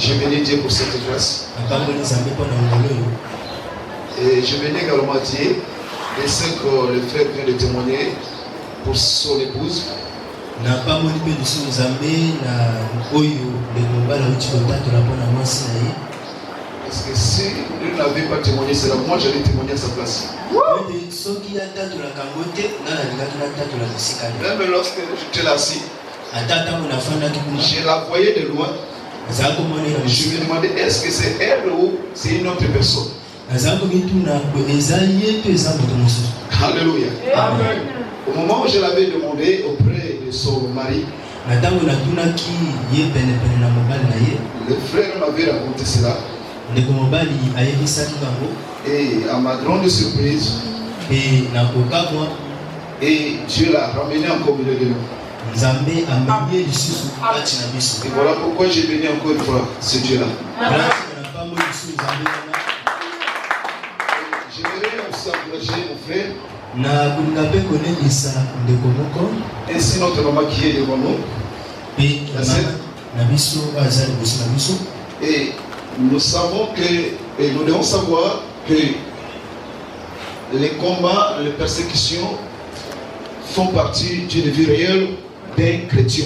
Je bénis Dieu pour cette grâce. Et je bénis également Dieu de ce que le frère vient de témoigner pour son épouse. Parce que si lui n'avait pas témoigné cela, moi j'allais témoigner à sa place. Même lorsque j'étais là assis, je la voyais de loin. Je me demandais est-ce que c'est elle ou c'est une autre personne. Alléluia. Amen. Au moment où je l'avais demandé auprès de son mari, le frère m'avait raconté cela. Et à ma grande surprise, et Dieu l'a ramené encore milieu de nous. Et voilà pourquoi j'ai béni encore une fois ce Dieu-là. J'aimerais aussi encourager mon frère. Ainsi notre maman qui est devant nous. Et nous savons que, et nous devons savoir que les combats, les persécutions font partie d'une vie réelle d'un chrétien.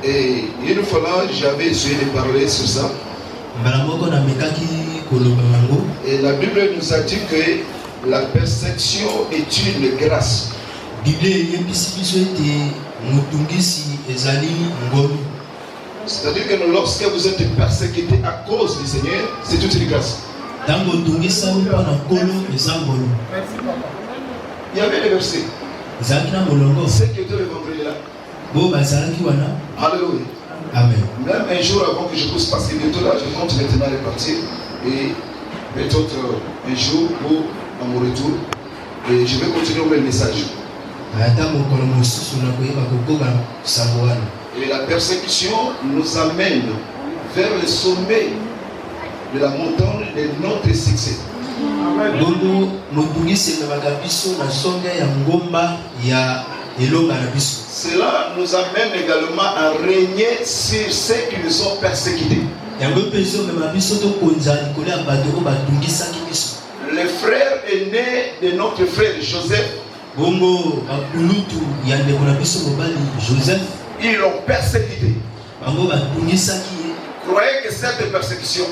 Et une fois là, j'avais essayé de parler sur ça. Et la Bible nous a dit que la persécution est une grâce. C'est-à-dire que lorsque vous êtes persécuté à cause du Seigneur, c'est toute une grâce. Il y avait des versets. C'est que Dieu le vendredi là. Alléluia. Amen. Même un jour avant que je puisse passer bientôt là, je compte maintenant repartir. Et peut-être un jour pour mon retour. Et je vais continuer au même message. Et la persécution nous amène vers le sommet de la montagne de notre succès. Cela nous amène également à régner sur ceux qui nous ont persécutés. Le frère aîné de notre frère Joseph, ils l'ont persécuté. Croyez que cette persécution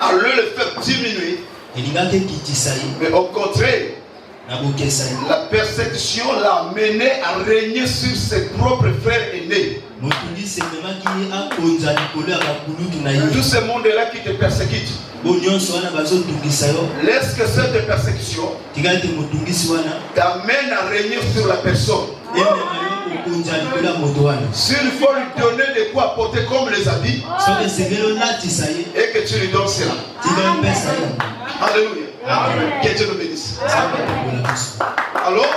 allait le faire diminuer. Mais au contraire, la persécution l'a mené à régner sur ses propres frères aînés. Tout ce monde-là qui te persécute, laisse que cette persécution t'amène à régner sur la personne. S'il faut lui donner de quoi porter comme les habits, et que tu lui donnes cela. Alléluia. Que Dieu nous bénisse. Alors,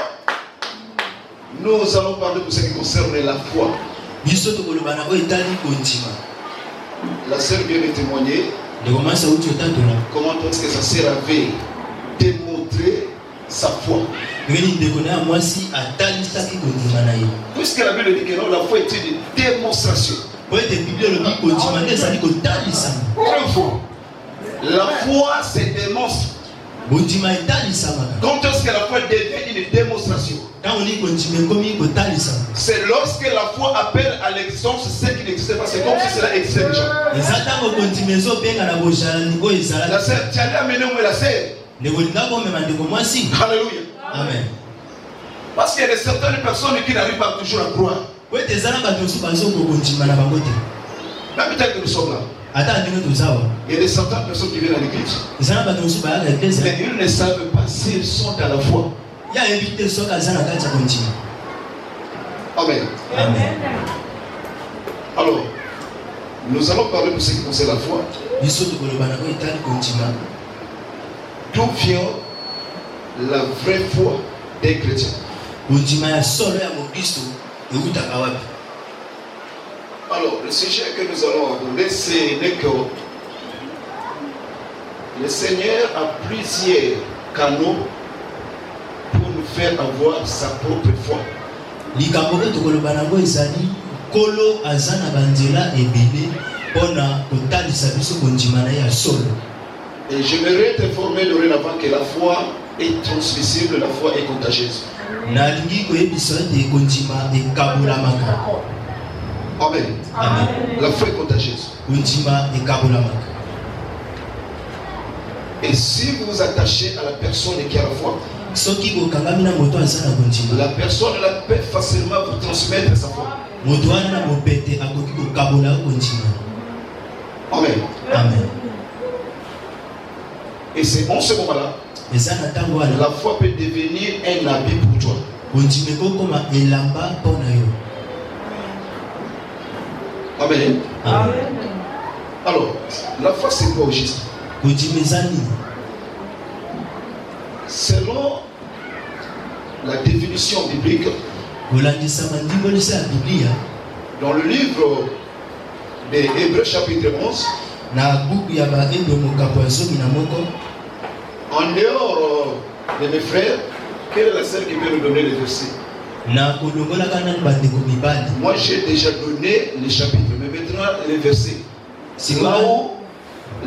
nous allons parler de ce qui concerne la foi. La sœur vient de témoigner. Comment est-ce que ça s'est révélé? Démontrer sa foi. Puisque la Bible dit que non, la foi est une démonstration. La foi se démontre. Quand est-ce que la foi devient une démonstration? C'est lorsque la foi appelle à l'existence ce qui n'existait pas. C'est comme si cela existait déjà. La sœur, tu allais amener où la sœur? Alléluia. Amen. Parce qu'il y a certaines personnes qui n'arrivent pas toujours à croire. Même tant que nous sommes là. Il y a des certaines personnes qui viennent à l'église. Mais ils ne savent pas s'ils sont dans la foi. Amen. Amen. Alors, nous allons parler de ce qui concerne la foi. D'où vient la vraie foi des chrétiens? Alors, le sujet que nous allons aborder, c'est que le Seigneur a plusieurs canaux faire avoir sa propre foi. Kolo azana bandela ebele pona kotalisa biso kondima na ya solo. Et j'aimerais t'informer dorénavant que la foi est transmissible, la foi est contagieuse. Nalingi koyebisa ete kondima ekabolamaka. Amen. Amen. La foi est contagieuse. Kondima ekabolamaka. Et si vous vous attachez à la personne qui a la foi, la personne elle peut facilement vous transmettre sa foi. Amen. Amen. Et c'est en ce moment-là, la foi peut devenir un habit pour toi. Amen. Amen. Alors, la foi c'est quoi au juste? Selon la définition biblique, dans le livre des Hébreux chapitre 11, en dehors de mes frères, quelle est la seule qui peut nous donner les versets? Moi j'ai déjà donné les chapitres, mais maintenant les versets. C'est là où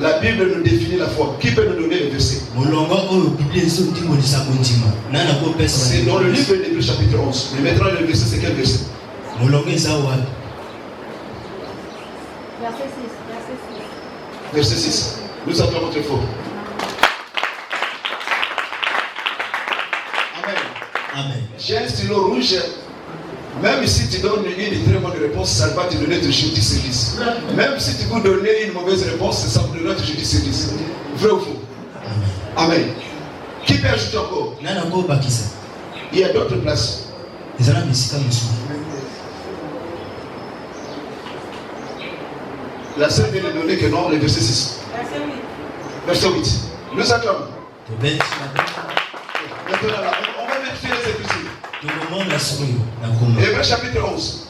la Bible nous définit la foi. Qui peut nous donner les versets? C'est dans le livre des Hébreux chapitre 11. Mais maintenant le verset, c'est quel verset? Verset 6. Nous acclamons très fort. Amen. Amen. J'ai un stylo rouge. Même si tu donnes une très bonne réponse, ça va te donner toujours 10 sur 10. Même si tu peux donner une mauvaise réponse, ça va te donner toujours 10 sur 10. Vrai ou faux? Amen. Qui peut ajouter encore? Il y a d'autres places. La seule vient de donner que non, le verset 6. Verset 8. Nous acclamons. Maintenant, on va vérifier les Écritures. Hébreux chapitre 11.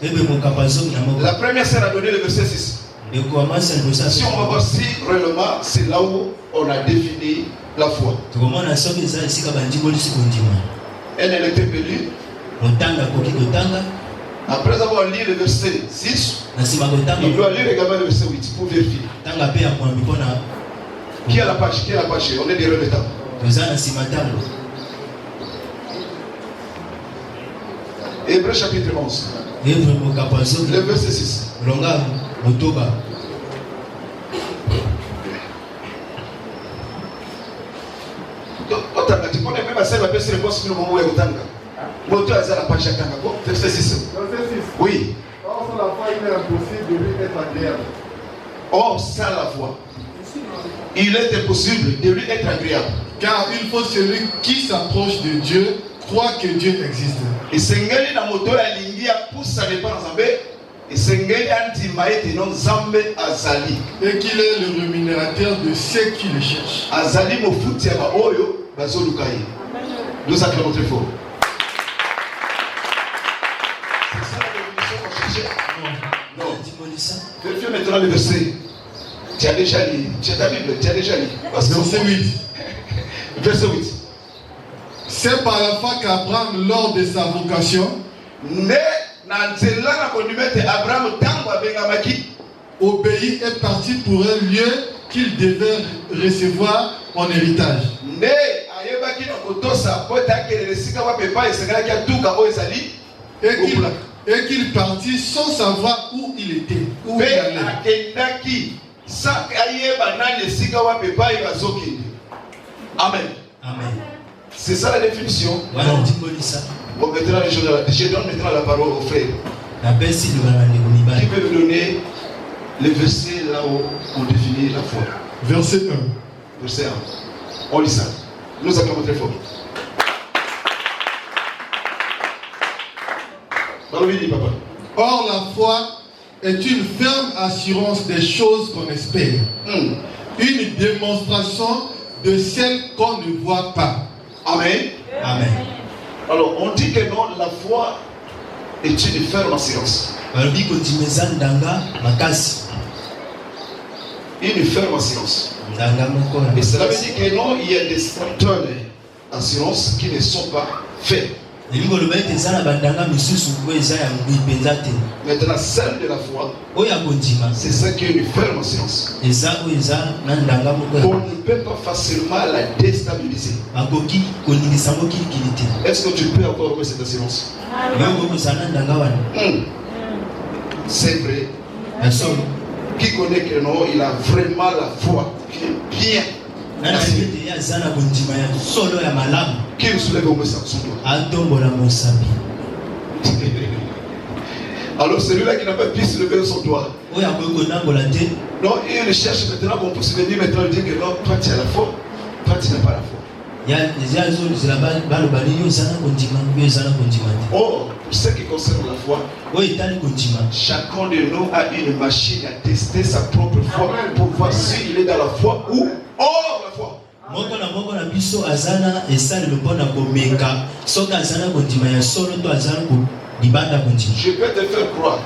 La première sœur a donné le verset 6. Si on va voir si réellement c'est là où on a défini la foi. Elle était belue. Après avoir lu le verset 6, il doit lire également le verset 8 pour vérifier. Qui a la page? Qui a la page? On est derrière le temps. Hébreux chapitre 11. Le verset 6. Verset 6. Oui. Or, sans la foi, il est impossible de lui être agréable. Or, sans la foi, il est impossible de lui être agréable. Car il faut celui qui s'approche de Dieu croit que Dieu existe. Et sengeli na moto ya lingia poussa ne pas nzambe. Et sengeli antima ete non nzambe azali. Et qu'il est le rémunérateur de ceux qui le cherchent. Azali mofuti ya ba oyo bazolukai. Nous acclamons très fort. C'est ça la définition qu'on cherchait? Non. Vérifiez maintenant le verset. Tu as déjà lu. Tu as ta Bible, tu as déjà lu. Verset 8. Verset 8. C'est par la foi qu'Abraham, lors de sa vocation, obéit et parti pour un lieu qu'il devait recevoir en héritage. Et qu'il partit sans savoir où il était, où il allait. Amen. Amen. C'est ça la définition. Bon, maintenant, je donne maintenant la parole au frère. Qui peut vous donner le verset là où on définit la foi? Verset 1. Verset 1. On lit ça. Nous acclamons très fort. Papa. Or, la foi est une ferme assurance des choses qu'on espère. Une démonstration de celles qu'on ne voit pas. Amen. Amen. Alors, on dit que non, la foi est une ferme assurance. Une ferme assurance. Et cela veut dire que non, il y a des facteurs assurances qui ne sont pas faits. Maintenant, celle de la foi, c'est ça qui est une ferme assurance. On ne peut pas facilement la déstabiliser. Est-ce que tu peux encore avoir cette assurance? C'est vrai. Qui connaît que non, il a vraiment la foi, qui est bien. Qui me soulève au moins son doigt. Alors celui-là qui n'a pas pu se lever son doigt. Non, il cherche maintenant qu'on puisse venir maintenant dire que non, toi tu as la foi, toi tu n'as pas la foi. Oh, pour ce qui concerne la foi, chacun de nous a une machine à tester sa propre foi pour voir s'il est dans la foi ou hors la foi. Je peux te faire croire.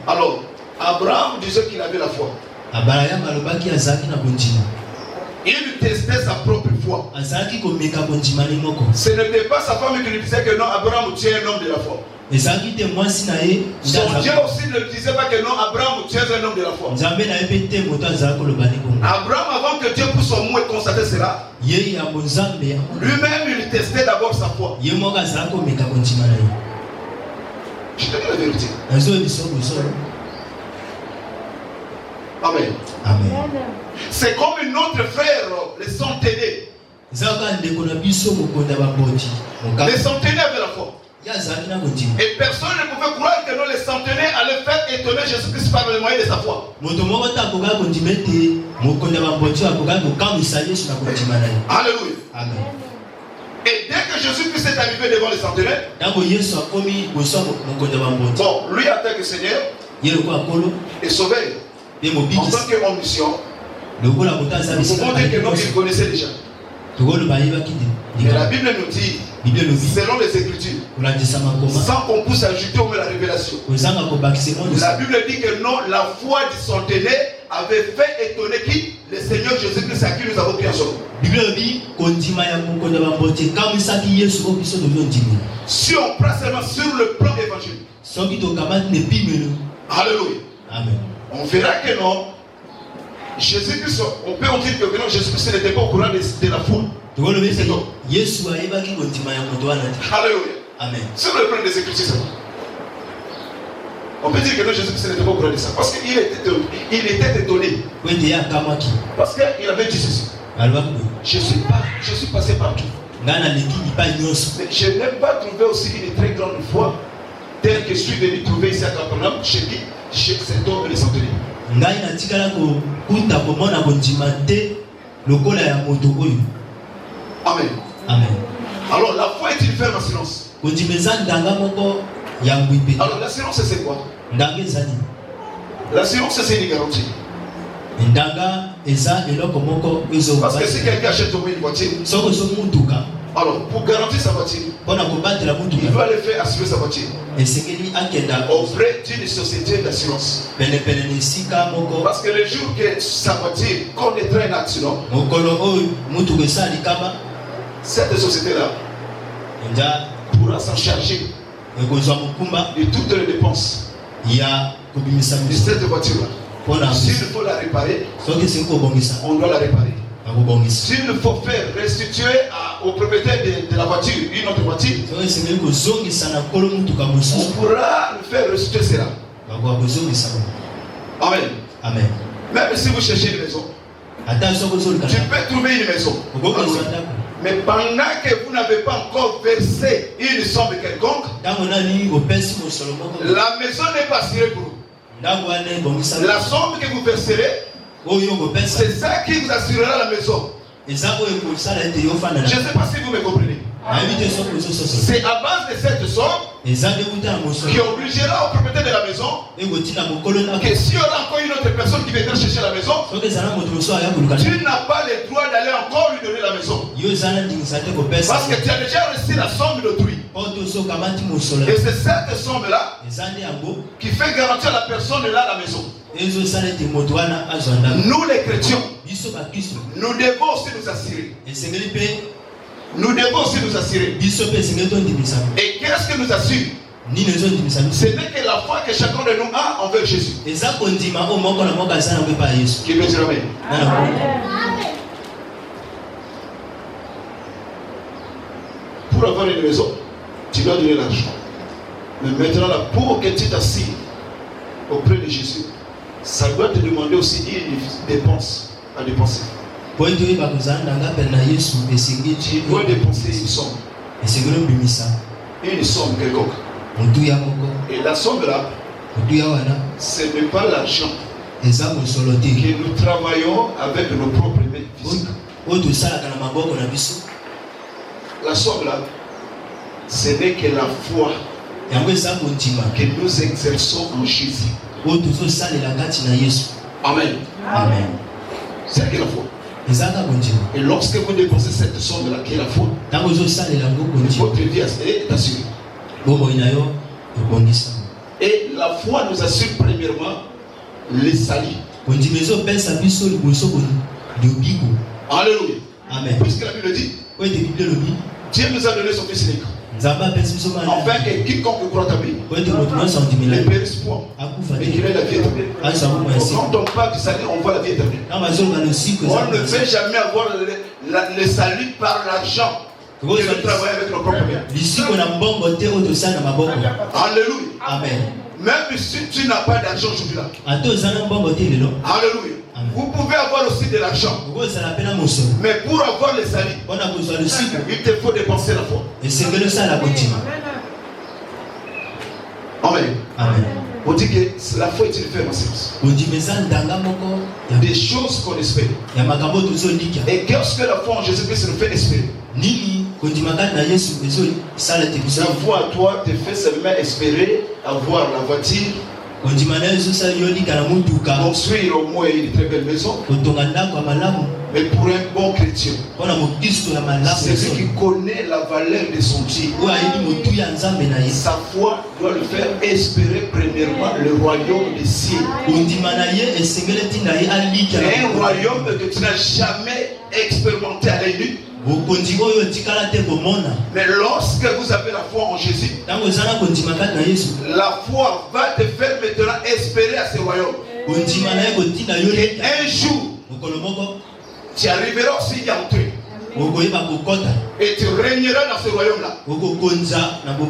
Alors, Abraham disait qu'il avait la foi. Il testait sa propre foi. Ce n'était pas sa femme qui lui disait que non, Abraham, tu es un homme de la foi. Son Dieu aussi ne disait pas que non, Abraham, tu es un homme de la foi. Abraham, avant que Dieu puisse au moins constater cela, lui-même il testait d'abord sa foi. Je te dis la vérité. Amen. Amen. C'est comme notre frère, les centenaires. Les centenaires avaient la foi. Et personne ne pouvait croire que non, les centenaires allaient faire étonner Jésus-Christ par le moyen de sa foi. Alléluia. Amen. Et dès que Jésus-Christ est arrivé devant les centenaires, bon, lui en tant que Seigneur et Sauveur, en tant qu'omniscient, nous pouvons dire que non, il connaissait déjà. Mais la Bible nous dit, selon les Écritures, sans qu'on puisse ajouter au moins la révélation, la Bible dit que non, la foi du centenaire avait fait étonner qui? Le Seigneur Jésus-Christ à qui nous avons pris en sorte. Si on prend seulement sur le plan évangélique, alléluia. Amen. On verra que non, Jésus-Christ, on peut en dire que non, Jésus-Christ n'était pas au courant de la foi. Alléluia. Amen. Sur le plan des Écritures, on peut dire que non, Jésus-Christ n'était pas au courant de ça. Parce qu'il était étonné. Parce qu'il avait dit ceci. Je suis passé partout. Mais je n'ai pas trouvé aussi une très grande foi telle que je suis venu trouver ici à Capernaum, chez qui? Chez cet homme les centenaires. Amen. Amen. Alors la foi est une ferme assurance. Alors l'assurance c'est quoi? L'assurance c'est une garantie. Parce que si quelqu'un achète une voiture, alors pour garantir sa voiture, il doit le faire assurer sa voiture auprès d'une société d'assurance. Parce que le jour que sa voiture connaîtra un accident, cette société-là pourra s'en charger de toutes les dépenses de cette voiture-là. S'il faut la réparer, on doit la réparer. S'il faut faire restituer au propriétaire de la voiture une autre voiture, on pourra le faire restituer cela. Amen. Amen. Même si vous cherchez une maison, tu peux trouver une maison. Mais pendant que vous n'avez pas encore versé une somme quelconque, la maison n'est pas assurée pour vous. La somme que vous verserez, c'est ça qui vous assurera la maison. Je ne sais pas si vous me comprenez. C'est à base de cette somme qui obligera au propriétaire de la maison que s'il y aura encore une autre personne qui viendra chercher la maison, tu n'as pas le droit d'aller encore lui donner la maison. Parce que tu as déjà reçu la somme d'autrui. Et c'est cette somme-là qui fait garantir à la personne là la maison. Nous les chrétiens, nous devons aussi nous assurer Nous devons aussi nous assurer. Et qu'est-ce que nous assure? Ce n'est que la foi que chacun de nous a envers Jésus. Qui veut dire amen? Pour avoir une maison, tu dois donner l'argent. Mais maintenant, là, pour que tu t'assires auprès de Jésus, ça doit te demander aussi une dépense à dépenser. Tu dois dépenser une somme. Une somme quelconque. Et la somme là, ce n'est pas l'argent que nous travaillons avec nos propres mains physiques. La somme là, ce n'est que la foi que nous exerçons en Jésus. Amen. Amen. C'est que la foi. Et lorsque vous dépensez cette somme là qui est la foi, votre vie est assurée. Et la foi nous assure premièrement les salis. Alléluia. Amen. Puisque la Bible dit, Dieu nous a donné son Fils unique. Enfin, que quiconque croit en lui ne périsse point, mais qu'il ait la vie éternelle. Quand on parle du salut, on voit la vie éternelle. On ne peut jamais avoir le salut par l'argent que nous travaillons avec nos propres mains. Alléluia. Amen. Même si tu n'as pas d'argent aujourd'hui là. Alléluia. Vous pouvez avoir aussi de l'argent. Mais pour avoir le salut, il te faut dépenser la foi. Amen. Amen. On dit que la foi est une ferme assurance. Des choses qu'on espère. Et qu'est-ce que la foi en Jésus-Christ nous fait espérer? La foi à toi te fait seulement espérer avoir la voiture, construire au moins une très belle maison. Mais pour un bon chrétien, c'est celui qui connaît la valeur de son Dieu. Sa foi doit le faire espérer premièrement le royaume des cieux. Un royaume que tu n'as jamais expérimenté à l'œil nu. Mais lorsque vous avez la foi en Jésus, la foi va te faire maintenant espérer à ce royaume. Et un jour, tu arriveras aussi y entrer. Et tu régneras dans ce royaume-là.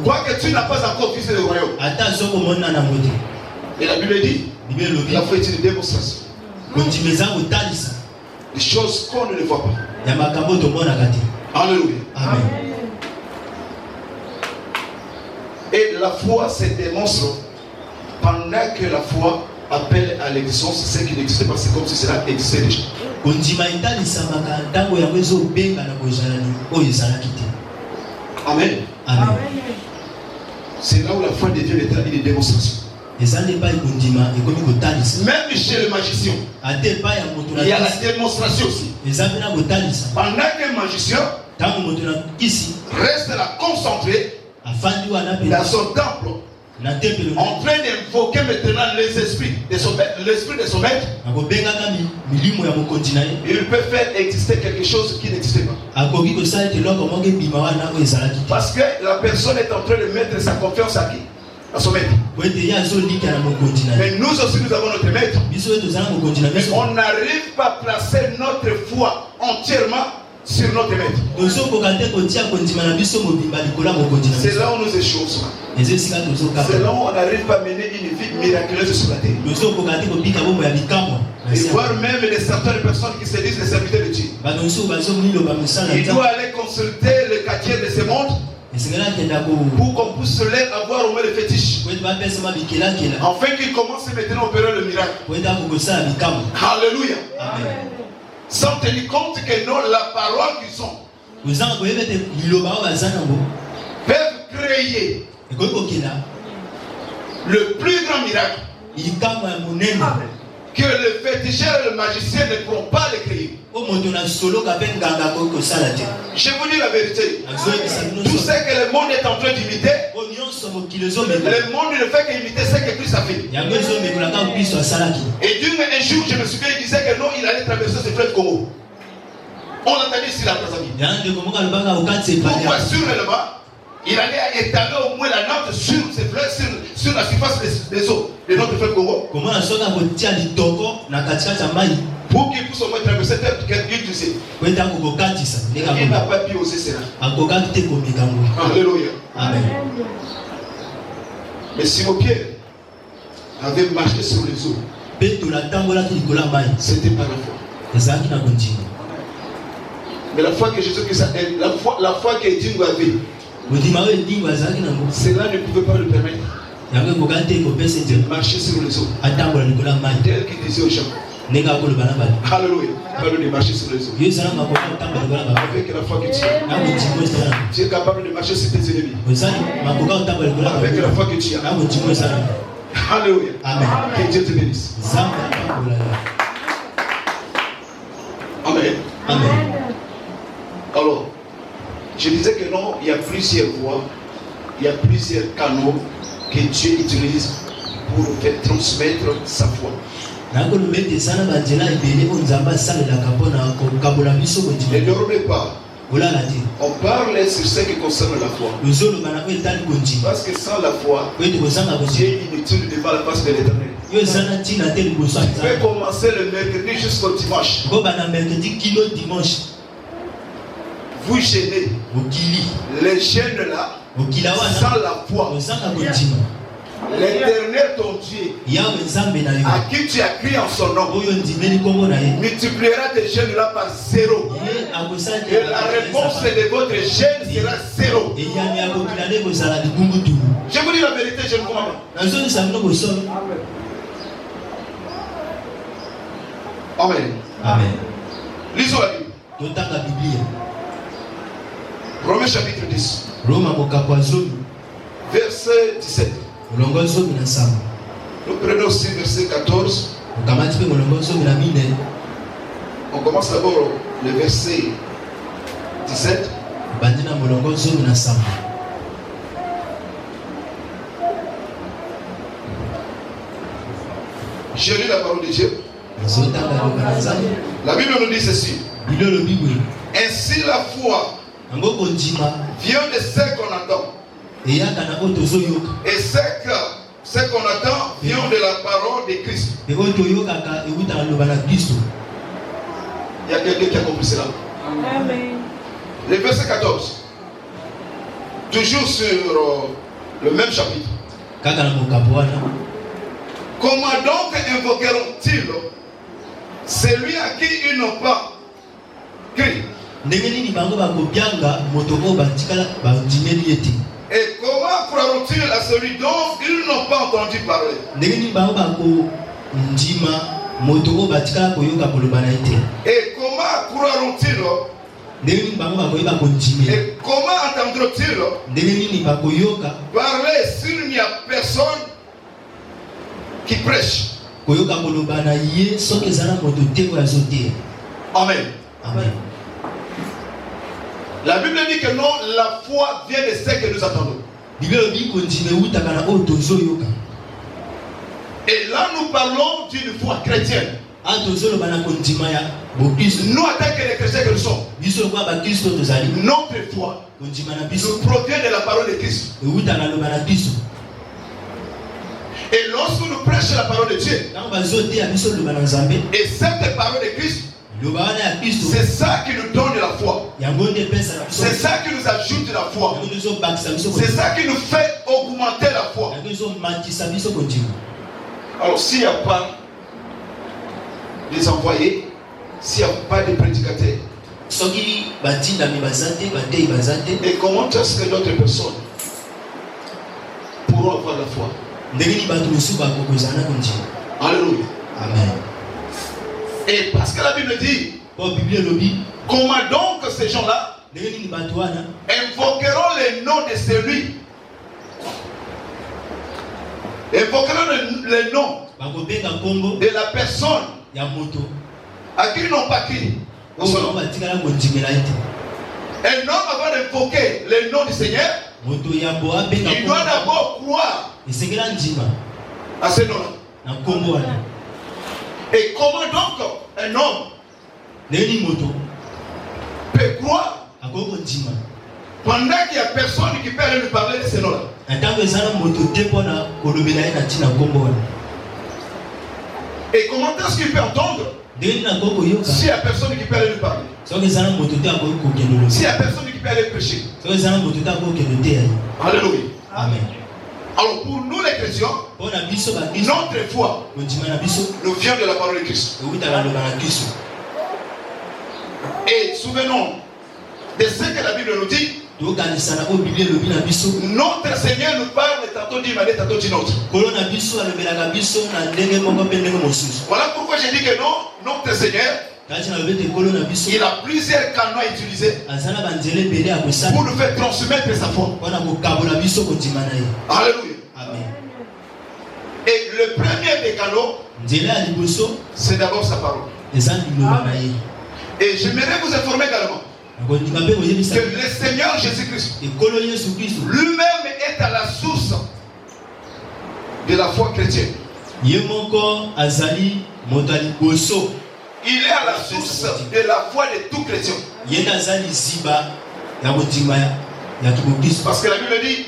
Quoique tu n'as pas encore visité le royaume. Et la Bible dit, la foi est une démonstration. Des choses qu'on ne voit pas. Alléluia. Amen. Et la foi se démontre pendant que la foi appelle à l'existence ce qui n'existe pas. C'est comme si cela existait déjà. Amen. Amen. C'est là où la foi devient une démonstration. Même chez le magicien, il y a la démonstration aussi. Pendant qu'un magicien reste là concentré dans son temple, en train d'invoquer maintenant les esprits de son maître, l'esprit de son maître, il peut faire exister quelque chose qui n'existait pas. Parce que la personne est en train de mettre sa confiance à qui? À son maître. Mais nous aussi nous avons notre maître. Mais on n'arrive pas à placer notre foi entièrement sur notre maître. C'est là où nous échouons. C'est là où on n'arrive pas à mener une vie miraculeuse sur la terre. Et voir même certaines personnes qui se disent les serviteurs de Dieu. Il doit aller consulter le quartier de ce monde pour qu'on puisse avoir au moins le fétiche. Enfin qu'il commence maintenant à opérer le miracle. Alléluia. Amen. Sans tenir compte que non, la parole qu'ils ont peuvent créer le plus grand miracle que le féticheur et le magicien ne pourront pas le créer. Je vous dis la vérité. Tout ce que le monde est en train d'imiter, le monde ne fait qu'imiter ce que Christ a fait. Et un jour, je me souviens, il disait que non, il allait traverser ce fleuve Congo. On l'entendait ici la présence. Pourquoi sur le bas, il allait étaler au moins la note sur ses fleurs, sur la surface des eaux de notre frère Congo. Pour qu'il puisse au moins traverser quelqu'un du ciel. Il n'a pas pu oser cela. Alléluia. Amen. Mais Simon-Pierre avait marché sur les eaux. C'était par la foi. Mais la foi que Jésus-Christ a, la foi que Dingo avait, cela ne pouvait pas le permettre de marcher sur les eaux. Tel qu'il disait aux gens. Alléluia. Pas de marcher sur les eaux. Avec la foi que tu as, tu es capable de marcher sur tes ennemis. Avec la foi que tu as. Alléluia. Amen. Que Dieu te bénisse. Amen. Amen. Alors, je disais que non, il y a plusieurs voies, il y a plusieurs canaux que Dieu utilise pour faire transmettre sa foi. Ne dormez pas. On parle sur ce qui concerne la foi. Parce que sans la foi, Dieu est inutile devant la face de l'Éternel. Tu peux commencer le mercredi jusqu'au dimanche. Vous gênez les jeunes là sans la foi. L'Éternel ton Dieu, à qui tu as crié en son nom, multipliera tes jeunes là par 0. Et la réponse de votre jeune sera 0. Je vous dis la vérité, je ne comprends pas. Amen. Amen. Lisons la Bible. Romains chapitre 10. Verset 17. Nous prenons aussi verset 14. On commence d'abord le verset 17. Je lis la parole de Dieu. La Bible nous dit ceci. Ainsi la foi vient de ce qu'on entend. Et ce qu'on attend vient de la parole de Christ. Il y a quelqu'un qui a compris cela. Amen. Le verset 14. Toujours sur le même chapitre. Comment donc invoqueront-ils celui à qui ils n'ont pas cru? Et comment croiront-ils à celui dont ils n'ont pas entendu parler? Et comment croiront-ils? Et comment entendront-ils parler s'il n'y a personne qui prêche? Amen. Amen. La Bible dit que non, la foi vient de ce que nous attendons. Et là, nous parlons d'une foi chrétienne. Nous, en tant que les chrétiens que nous sommes, notre foi nous provient de la parole de Christ. Et lorsque nous prêchons la parole de Dieu, et cette parole de Christ, c'est ça qui nous donne la foi. C'est ça qui nous ajoute la foi. C'est ça qui nous fait augmenter la foi. Alors s'il n'y a pas des envoyés, s'il n'y a pas de prédicateurs, et comment est-ce que d'autres personnes pourront avoir la foi? Alléluia. Amen. Et parce que la Bible dit, comment donc ces gens-là invoqueront le nom de celui, invoqueront le nom de la personne à qui ils n'ont pas crié. Un homme, avant d'invoquer le nom du Seigneur, il doit d'abord croire à ce nom-là. Et comment donc un homme peut croire pendant qu'il n'y a personne qui peut aller lui parler de ce nom-là. Et comment est-ce qu'il peut entendre s'il n'y a personne qui peut aller lui parler? S'il n'y a personne qui peut aller prêcher? Alléluia. Amen. Alors pour nous les chrétiens, notre foi nous vient de la parole de Christ. Et souvenons de ce que la Bible nous dit. Notre Seigneur nous parle tantôt d'une manière, tantôt d'une autre. Voilà pourquoi j'ai dit que non, notre Seigneur, il a plusieurs canaux à utiliser pour nous faire transmettre sa foi. Alléluia. Amen. Et le premier des canaux, c'est d'abord sa parole. Et j'aimerais vous informer également que le Seigneur Jésus-Christ lui-même est à la source de la foi chrétienne. Il est à la source de la foi de tout chrétien. Parce que la Bible dit,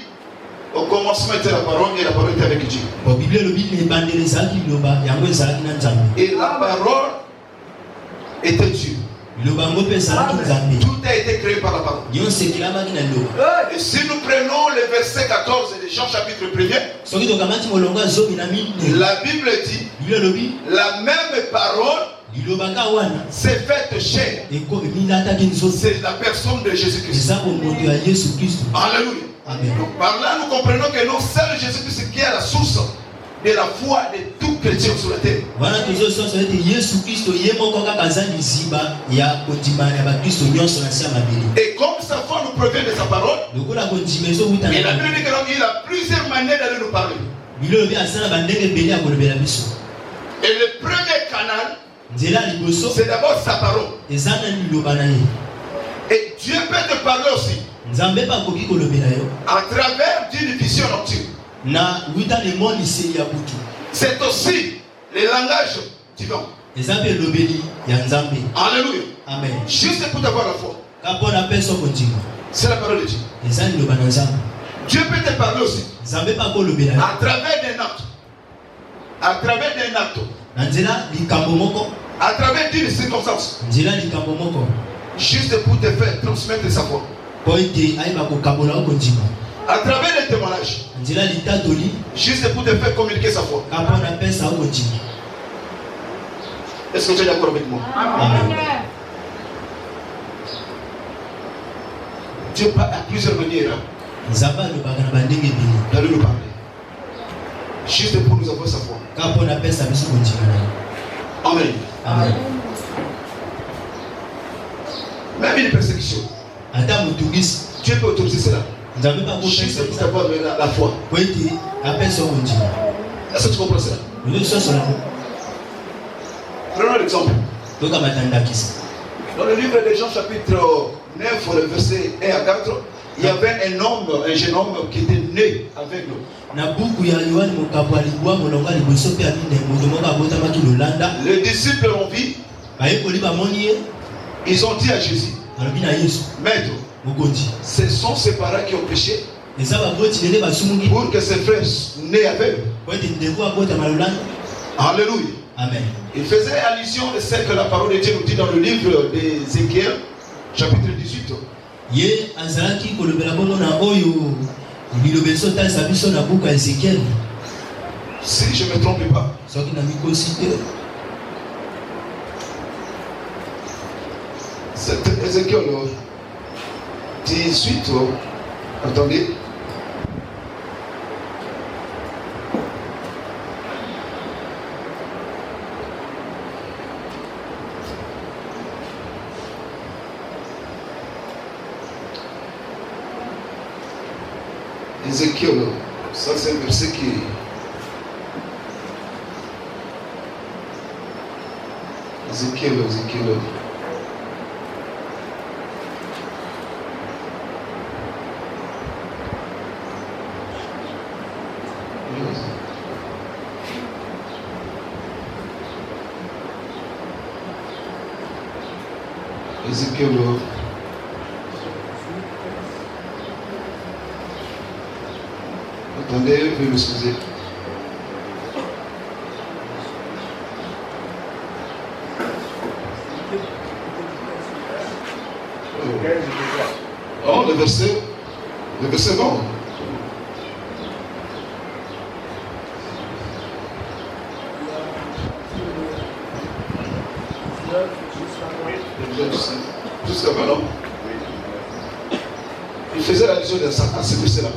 au commencement était la parole et la parole était avec Dieu. Et la parole était Dieu. Tout a été créé par la parole. Et si nous prenons le verset 14 de Jean chapitre 1er, la Bible dit, la même parole s'est faite chair. C'est la personne de Jésus-Christ. Alléluia. Amen. Donc par là nous comprenons que non seul Jésus-Christ qui est la source de la foi de tout chrétien sur la terre. Et comme sa foi nous provient de sa parole, et la Bible dit qu'il a plusieurs manières d'aller nous parler. Et le premier canal, c'est d'abord sa parole. Et Dieu peut te parler aussi à travers d'une vision nocturne. C'est aussi le langage divin. Alléluia. Amen. Juste pour avoir la foi. C'est la parole de Dieu. Dieu peut te parler aussi à travers des actes. À travers des actes. À travers d'une circonstance. Juste pour te faire transmettre sa foi. À travers les témoignages. Juste pour te faire communiquer sa foi. Est-ce que tu es d'accord avec moi? Amen. Dieu parle à plusieurs manières d'aller nous parler. Juste pour nous avoir sa foi. Amen. Amen. Même une persécution, Dieu peut autoriser cela. Juste pour avoir la foi. Est-ce que tu comprends cela? Prenons l'exemple. Dans le livre de Jean chapitre 9, le verset 1 à 4, il y avait un jeune homme qui était né aveugle. Les disciples l'ont vu. Ils ont dit à Jésus, Maître, ce sont ses parents qui ont péché pour que ses frères nés aveugles. Alléluia. Amen. Il faisait allusion de ce que la parole de Dieu nous dit dans le livre d'Ézéchiel, chapitre 18. Si je ne me trompe pas. C'est Ézéchiel 18. Attendez. Ézéchiel, ça c'est un verset qui... Ézéchiel. Ézéchiel Attendez, veuillez m'excuser. Oh, le verset 20. Jusqu'à maintenant. Il faisait allusion à ce verset-là.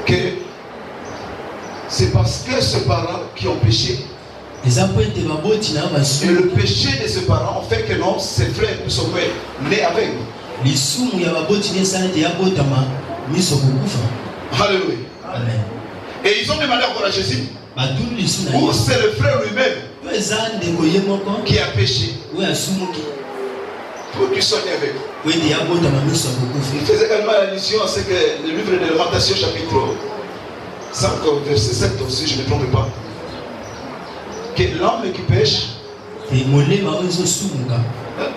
Que c'est parce que ses parents qui ont péché. Et le péché de ses parents fait que non, ses frères sont nés avec. Alléluia. Amen. Et ils ont demandé encore à Jésus. Ou c'est le frère lui-même qui a péché pour qu'il soit né avec. Il faisait également allusion à ce que le livre de Lamentation chapitre 5 verset 7 aussi, je ne me trompe pas. Que l'homme qui pêche,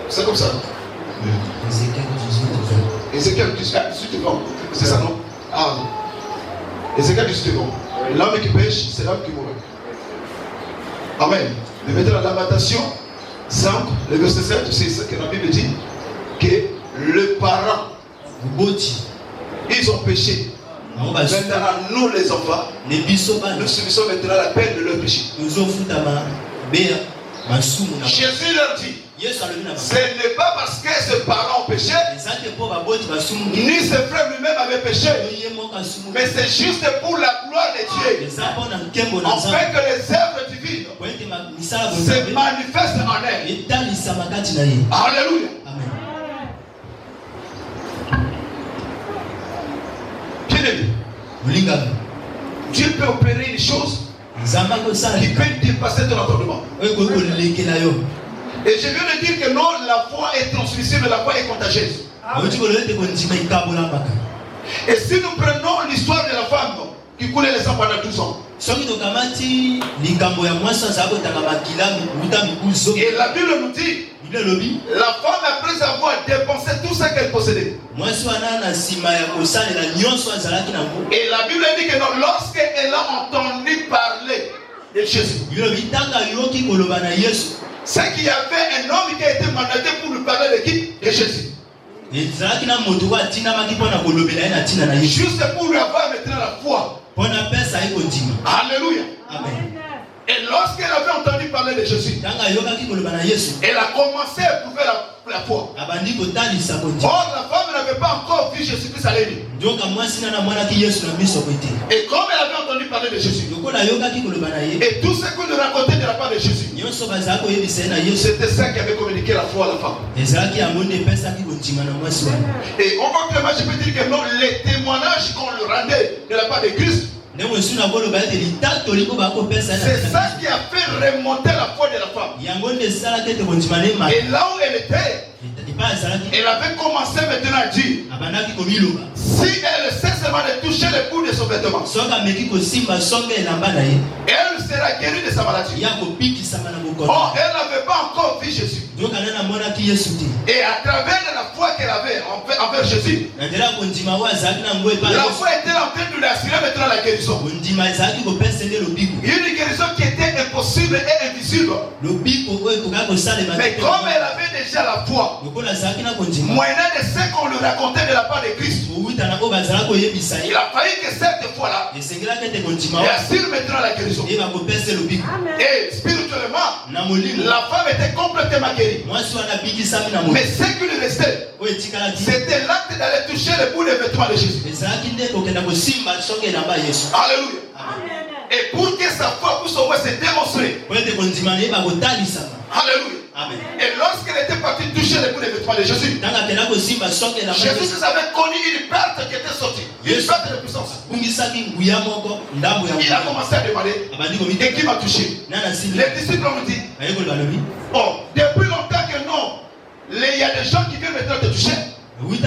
c'est comme ça. Ézéchiel 18 ans. C'est ça, non? Ah, Ézéchiel 18 ans. L'homme qui pêche, c'est l'homme qui mourra. Amen. Mais maintenant, la Lamentation 5, le verset 7, c'est ce que la Bible dit. Que les parents, ils ont péché. Maintenant, nous les enfants, nous subissons maintenant la peine de leur péché. Jésus leur dit, ce n'est pas parce que ses parents ont péché, ni ses frères lui-même avaient péché, mais c'est juste pour la gloire de Dieu, afin que les œuvres divines se manifestent en elle. Alléluia. Dieu peut opérer une chose qui peut dépasser ton entendement. Et je viens de dire que non, la foi est transmissible, la foi est contagieuse. Et si nous prenons l'histoire de la femme qui coulait les sang pendant 12 ans, et la Bible nous dit, la femme après avoir dépensé tout ce qu'elle possédait. Et la Bible dit que non, lorsqu'elle a entendu parler de Jésus, c'est qu'il y avait un homme qui a été mandaté pour lui parler de qui? De Jésus. Juste pour lui avoir maintenant la foi. Alléluia. Amen. Et lorsqu'elle avait entendu parler de Jésus, elle a commencé à éprouver la foi. Or, la femme n'avait pas encore vu Jésus-Christ à l'église. Et comme elle avait entendu parler de Jésus, et tout ce qu'on lui racontait de la part de Jésus, c'était ça qui avait communiqué la foi à la femme. Et on voit clairement, je peux dire que non, les témoignages qu'on lui rendait de la part de Christ, c'est ça qui a fait remonter la foi de la femme. Et là où elle était, elle avait commencé maintenant à dire, si elle sait seulement de toucher le bout de son vêtement, elle sera guérie de sa maladie. Or, elle n'avait pas encore vu Jésus. Et à travers la foi qu'elle avait envers Jésus, la foi était en train de lui assurer maintenant la guérison. Une guérison qui était impossible et invisible. Mais comme elle avait déjà la foi, moyennant de ce qu'on lui racontait de la part de Christ, il a fallu que cette foi-là assure maintenant la guérison. Et spirituellement, la femme était complètement guérie. Mais ce qui lui restait, c'était l'acte d'aller toucher le bout des vêtements de Jésus. Alléluia. Et pour que sa foi puisse au moins se démontrer. Alléluia. Amen. Et lorsqu'elle était partie toucher les bouts des vêtements de Jésus, Jésus avait connu une perte qui était sortie. Une perte de puissance. Il a commencé à demander, et qui m'a touché? Les disciples ont dit, oh, depuis longtemps que non, il y a des gens qui viennent maintenant te toucher. Tout le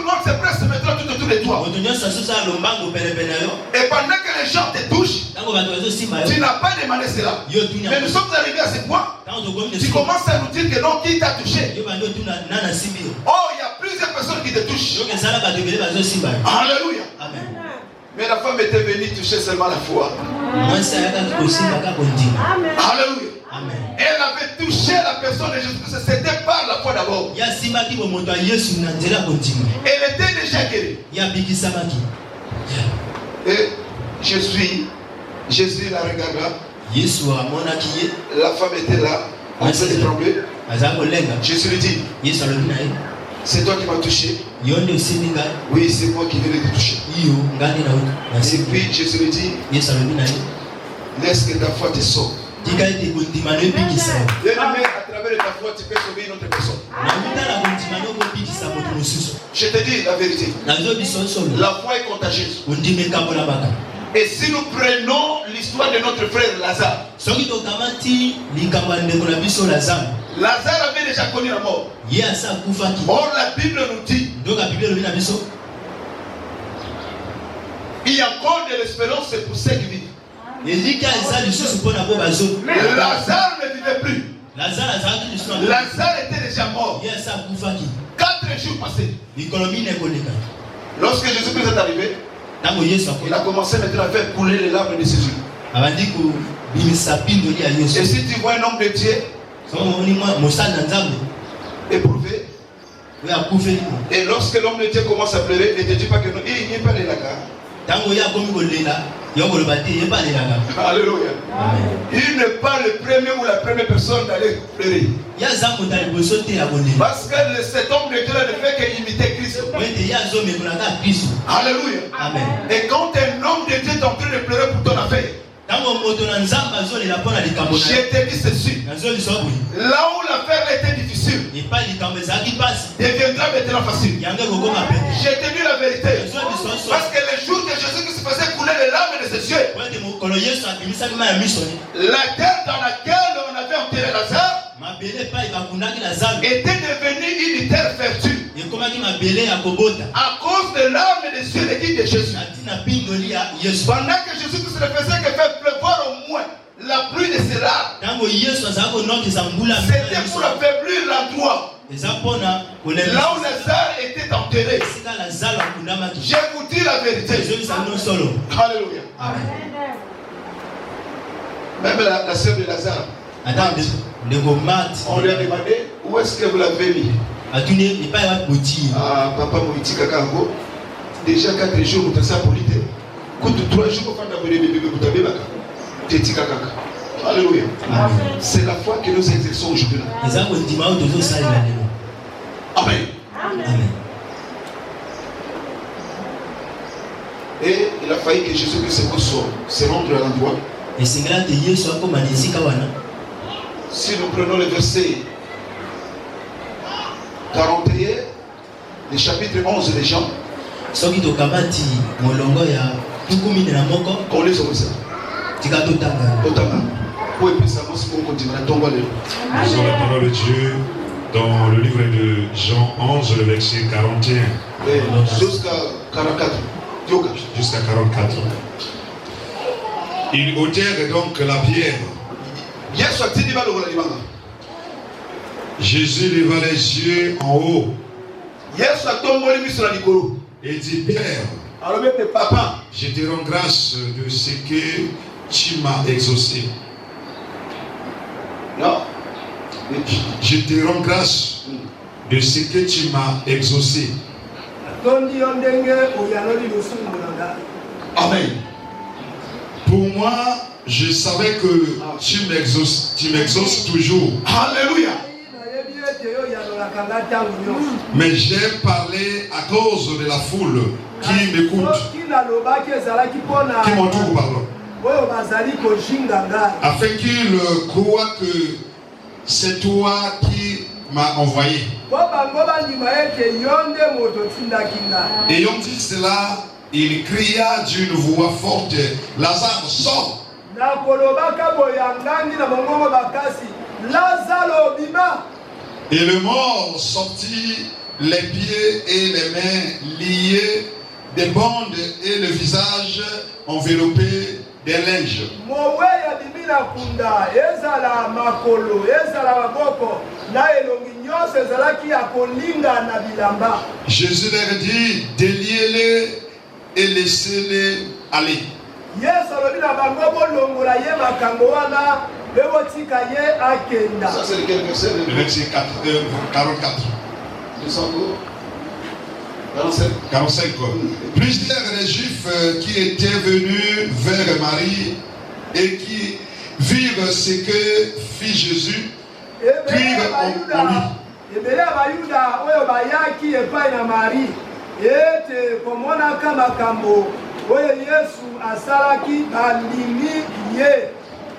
monde se presse maintenant tout autour de toi. Et pendant que les gens te touchent, tu n'as pas demandé cela. Mais nous sommes arrivés à ce point. Tu commences à nous dire que non, qui t'a touché? Oh, il y a plusieurs personnes qui te touchent. touche. Alléluia. Amen. Mais la femme était venue toucher seulement la foi. Alléluia. Amen. Elle avait touché la personne de Jésus-Christ. C'était par la foi d'abord. Elle était déjà guérie. Et Jésus la regarda. La femme était là, en train de trembler. Jésus lui dit, c'est toi qui m'as touché. Oui, c'est moi qui viens de te toucher. Et puis Jésus lui dit, laisse que ta foi te sauve. Bien aimé, à travers ta foi, tu peux sauver une autre personne. Je te dis la vérité. La foi est contagieuse. Et si nous prenons l'histoire de notre frère Lazare, Lazare avait déjà connu la mort. Or la Bible nous dit, il y a encore de l'espérance pour ceux qui vivent. Mais Lazare ne vivait plus. Lazare était déjà mort. 4 jours passés. Lorsque Jésus-Christ est arrivé, il a commencé maintenant à faire couler les larmes de ses yeux. Et si tu vois un homme de Dieu éprouvé, et lorsque l'homme de Dieu commence à pleurer, ne te dis pas que non, il n'est pas de la gare. Alléluia. Il n'est pas le premier ou la première personne d'aller pleurer. Parce que cet homme de Dieu ne fait qu'imiter Christ. Alléluia. Amen. Et quand un homme de Dieu est en train de pleurer pour ton affaire, je te dis ceci. Là où l'affaire était difficile, deviendra maintenant facile. Je te dis la vérité. Parce que le jour que Jésus se faisait couler les larmes de ses yeux, la terre dans laquelle on avait enterré Lazare était devenue une terre fertile. À cause de larmes des yeux de Jésus. Pendant que Jésus se faisait que faire pleuvoir au moins la pluie de ses larmes, c'était pour affaiblir l'endroit là où Lazare était enterré. Je vous dis la vérité. Alléluia. Même la sœur de Lazare, on lui a demandé où est-ce que vous l'avez mis. Ah, papa Moïti Kakango, déjà 4 jours, vous avez ça pour l'idée. Quand 3 jours, vous avez bébé, vous avez Teti Kakaka. Alléluia. C'est la foi que nous exerçons aujourd'hui. Amen. Et il a failli que Jésus-Christ se rende à l'endroit. Si nous prenons le verset 41, le chapitre 11 des Jean, qu'on les observe. Nous avons la parole de Dieu dans le livre de Jean 11, le verset 41. Jusqu'à 44. Jusqu'à 44. Ils ôtèrent donc la pierre. Jésus leva les yeux en haut et dit, Père, je te rends grâce de ce que tu m'as exaucé. Je te rends grâce de ce que tu m'as exaucé. Amen. Pour moi, je savais que tu m'exauces toujours. Alléluia. Mais j'ai parlé à cause de la foule qui m'écoute, qui m'entoure, pardon, afin qu'ils croient que c'est toi qui m'as envoyé. Ayant dit cela, il cria d'une voix forte, Lazare, sort. Et le mort sortit, les pieds et les mains liés, des bandes et le visage enveloppé des linges. Jésus leur dit, déliez-les et laissez-les aller. Ça c'est lequel verset? Le verset 44. 45. Plusieurs des Juifs qui étaient venus vers Marie et qui virent ce que fit Jésus, crurent en lui.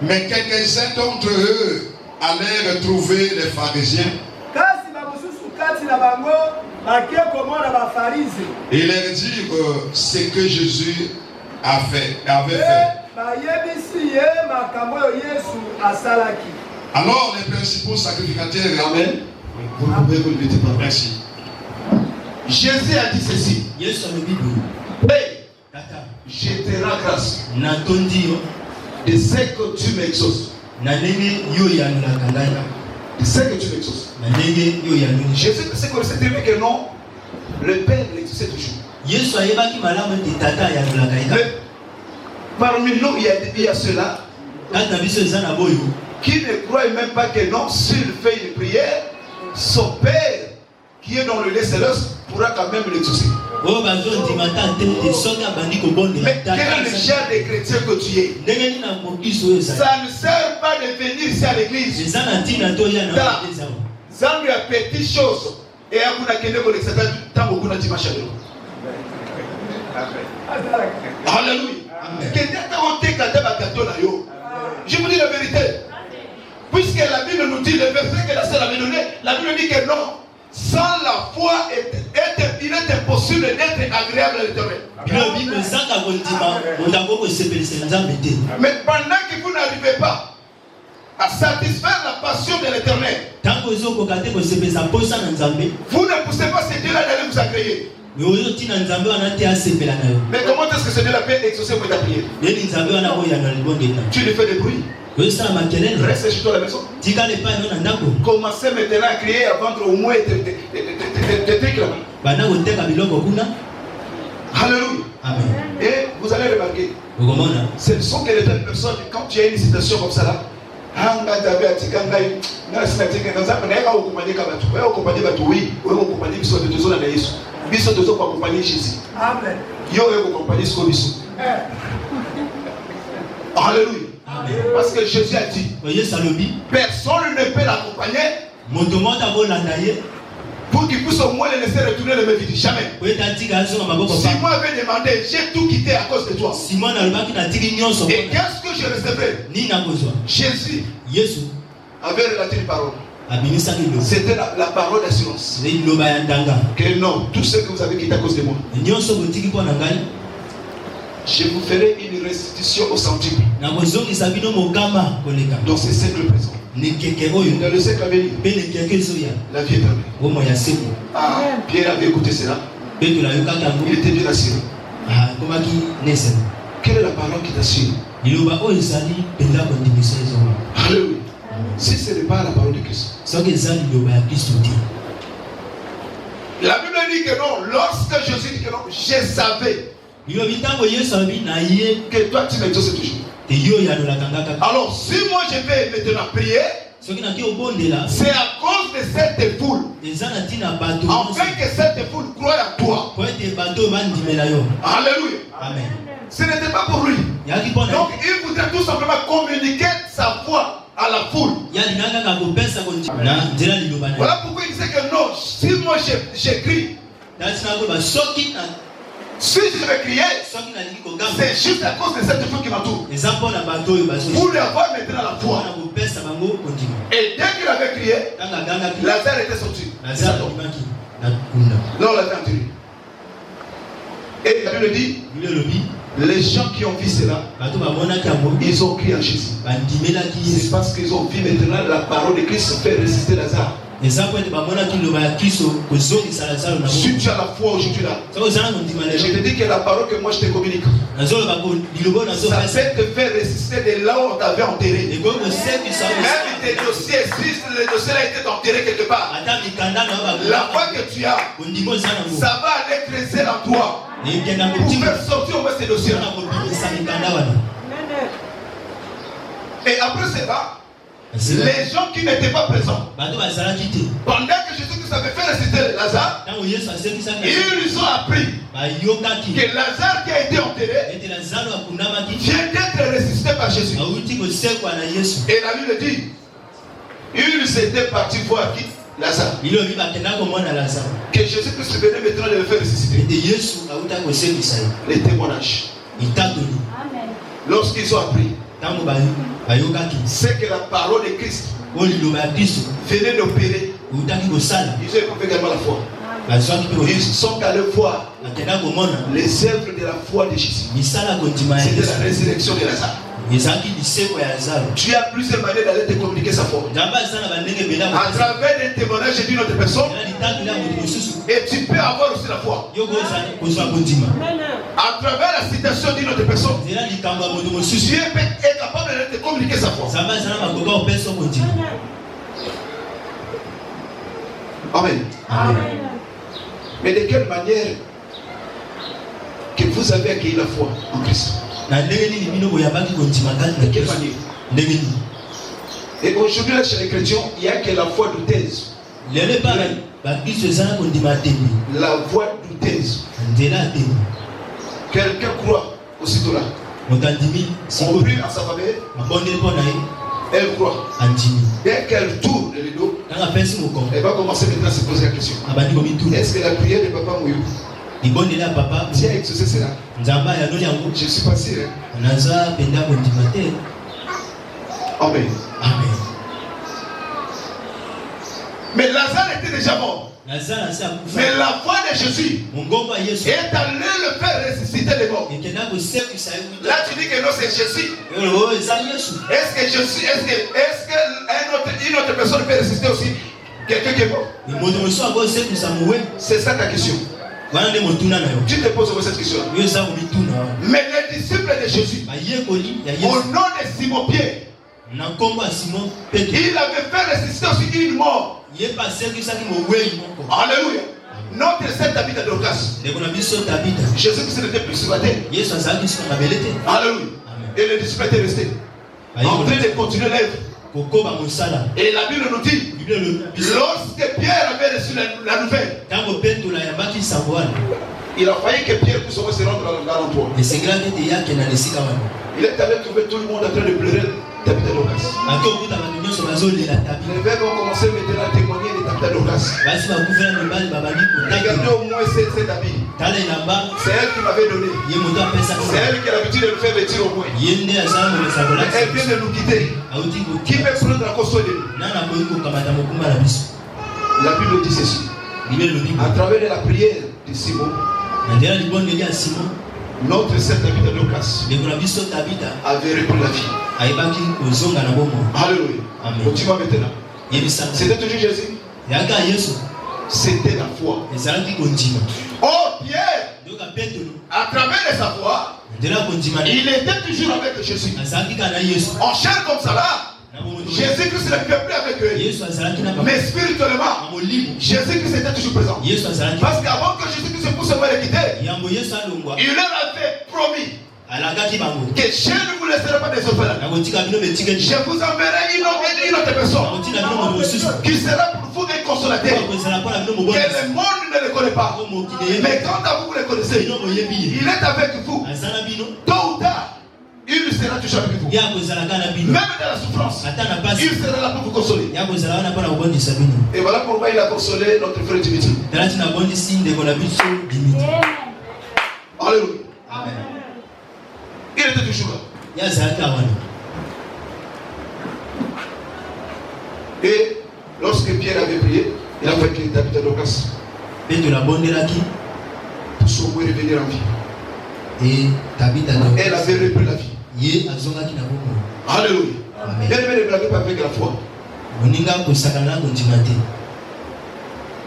Mais quelques-uns d'entre eux allèrent trouver les pharisiens et leur dire ce que Jésus avait fait. Alors les principaux sacrificateurs, amen. Vous pouvez vous lever par merci. Jésus a dit ceci. Hey, je te rends grâce de ce que tu m'exauces. De ce que tu m'exauces. Jésus sait que non, le Père l'exauçait toujours. Mais parmi nous, il y a ceux-là qui ne croient même pas que non, s'il fait une prière, son Père qui est dans le lieu céleste pourra quand même l'exaucer. Mais quel est le genre de chrétien que tu es? Ça ne sert pas de venir ici à l'église. Ça lui a petite chose. Et à vous n'avez pas tant beaucoup de dimanche. Alléluia. Je vous dis la vérité. Puisque la Bible nous dit, le verset que la sœur avait donné, la Bible dit que non, sans la foi, il est impossible d'être agréable à l'Éternel. Mais pendant que vous n'arrivez pas à satisfaire la passion de l'Éternel, vous ne poussez pas ce Dieu-là d'aller vous agréer. Mais comment est-ce que ce Dieu-là peut exaucer ta prière? Tu lui fais des bruits. Reste chez toi à la maison. Commencez maintenant à crier, à vendre au moins des trucs là. Alléluia. Amen. Et vous allez remarquer, ce ne sont que les telles personnes, quand tu as une citation comme ça là, Alléluia. Parce que Jésus a dit, personne ne peut l'accompagner pour qu'il puisse au moins le laisser retourner le même vide. Jamais. Simon avait demandé, j'ai tout quitté à cause de toi. Et qu'est-ce que je recevrai? Jésus avait relaté une parole. C'était la parole d'assurance. Que non, tout ce que vous avez quitté à cause de moi, je vous ferai une restitution au centuple. Dans ces siècles présents. Dans le siècle à venir, la vie éternelle. Ah, Pierre avait écouté cela. Il était bien assuré. Quelle est la parole qui t'assure? Alléluia. Si ce n'est pas la parole de Christ. La Bible dit que non, lorsque Jésus dit que non, je savais que toi tu m'exauces toujours. Alors si moi je vais maintenant prier, c'est à cause de cette foule, afin que cette foule croie à toi. Alléluia. Amen. Ce n'était pas pour lui. Donc il voudrait tout simplement communiquer sa foi à la foule. Voilà pourquoi il disait que non, si moi j'écris, si je vais crier, c'est juste à cause de cette foule qui m'entoure. Pour lui avoir maintenant la foi. Et dès qu'il avait crié, Lazare était sorti. Non, on l'avait entendu. Et la Bible dit, les gens qui ont vu cela, ils ont crié à Jésus. C'est parce qu'ils ont vu maintenant la parole de Christ faire résister Lazare. Si tu as la foi aujourd'hui là, je te dis que la parole que moi je te communique, ça peut te faire ressusciter de là où on t'avait enterré. Même tes dossiers existent, le dossier a été enterré quelque part. La foi que tu as, ça va aller creuser en toi pour faire sortir au moins ces dossiers. Et après cela, les gens qui n'étaient pas présents, pendant que Jésus avait fait ressusciter Lazare, ils ont appris que Lazare qui a été enterré vient d'être ressuscité par Jésus. Et la Bible dit, ils étaient partis voir qui? Lazare. Que Jésus-Christ venait maintenant de le faire ressusciter. Les témoignages. Lorsqu'ils ont appris, c'est que la parole de Christ venait d'opérer. Ils ont éprouvé également la foi. Ils sont allés voir les œuvres de la foi de Jésus. C'était la résurrection de Lazare. Tu as plusieurs manières d'aller te communiquer sa foi. À travers les témoignages d'une autre personne. Et tu peux avoir aussi la foi. À travers la citation d'une autre personne. Tu es capable de te communiquer sa foi. Amen. Amen. Mais de quelle manière que vous avez accueilli la foi en Christ? De quelle manière? Et aujourd'hui, chez les chrétiens, il n'y a que la foi douteuse. La foi douteuse. Quelqu'un croit aussitôt là. On prie en sa faveur. Elle croit. Dès qu'elle tourne le dos, elle va commencer maintenant à se poser la question. Est-ce que la prière de Papa Mouyou tu as exaucé cela? Je ne suis pas sûr. Amen. Amen. Mais Lazare était déjà mort. Mais la foi de Jésus est allée le faire ressusciter les morts. Là tu dis que non, c'est Jésus. Est-ce que Jésus, est-ce qu'une autre personne peut ressusciter aussi quelqu'un qui est mort? C'est ça ta question. Tu te poses cette question. Mais les disciples de Jésus, au nom de Simon Pierre, il avait fait ressusciter aussi une mort. Alléluia. Notre sœur habite à Dorcas. Jésus-Christ n'était plus sur la terre. Alléluia. Et les disciples étaient restés en train de continuer l'œuvre. Et la Bible nous dit, lorsque Pierre avait reçu la nouvelle, il a failli que Pierre puisse se rendre dans l'endroit. Il est allé trouver tout le monde en train de pleurer. Les veuves ont commencé maintenant à témoigner de Tabitha Dorcas. Regardez au moins cette habit. C'est elle qui m'avait donné. C'est elle qui a l'habitude de nous faire vêtir au moins. Elle vient de nous quitter. Qui peut prendre la cause de nous? La Bible dit ceci. À travers la prière de Simon, notre sœur Tabitha Dorcas avait repris la vie. Alléluia. Continue maintenant. C'était toujours Jésus. C'était la foi. Oh Pierre, à travers sa foi, il était toujours avec Jésus. En chair comme ça là, Jésus-Christ ne peut plus avec eux. Mais spirituellement, Jésus-Christ était toujours présent. Parce qu'avant que Jésus-Christ se pousse à le quitter, il leur avait promis que je ne vous laisserai pas des orphelins. Je vous enverrai une autre personne qui sera pour vous un consolateur. Que le monde ne le connaît pas. Mais quand vous le connaissez, il est avec vous. Tôt ou tard, il sera toujours avec vous. Même dans la souffrance, il sera là pour vous consoler. Et voilà pourquoi il a consolé notre frère Dimitri. Alléluia. Amen. Il était toujours là. Et lorsque Pierre avait prié, il a fait que Tabitha Dorcas pour sauver et revenir en vie. Elle avait repris la vie. Alléluia. Elle ne blague pas avec la foi.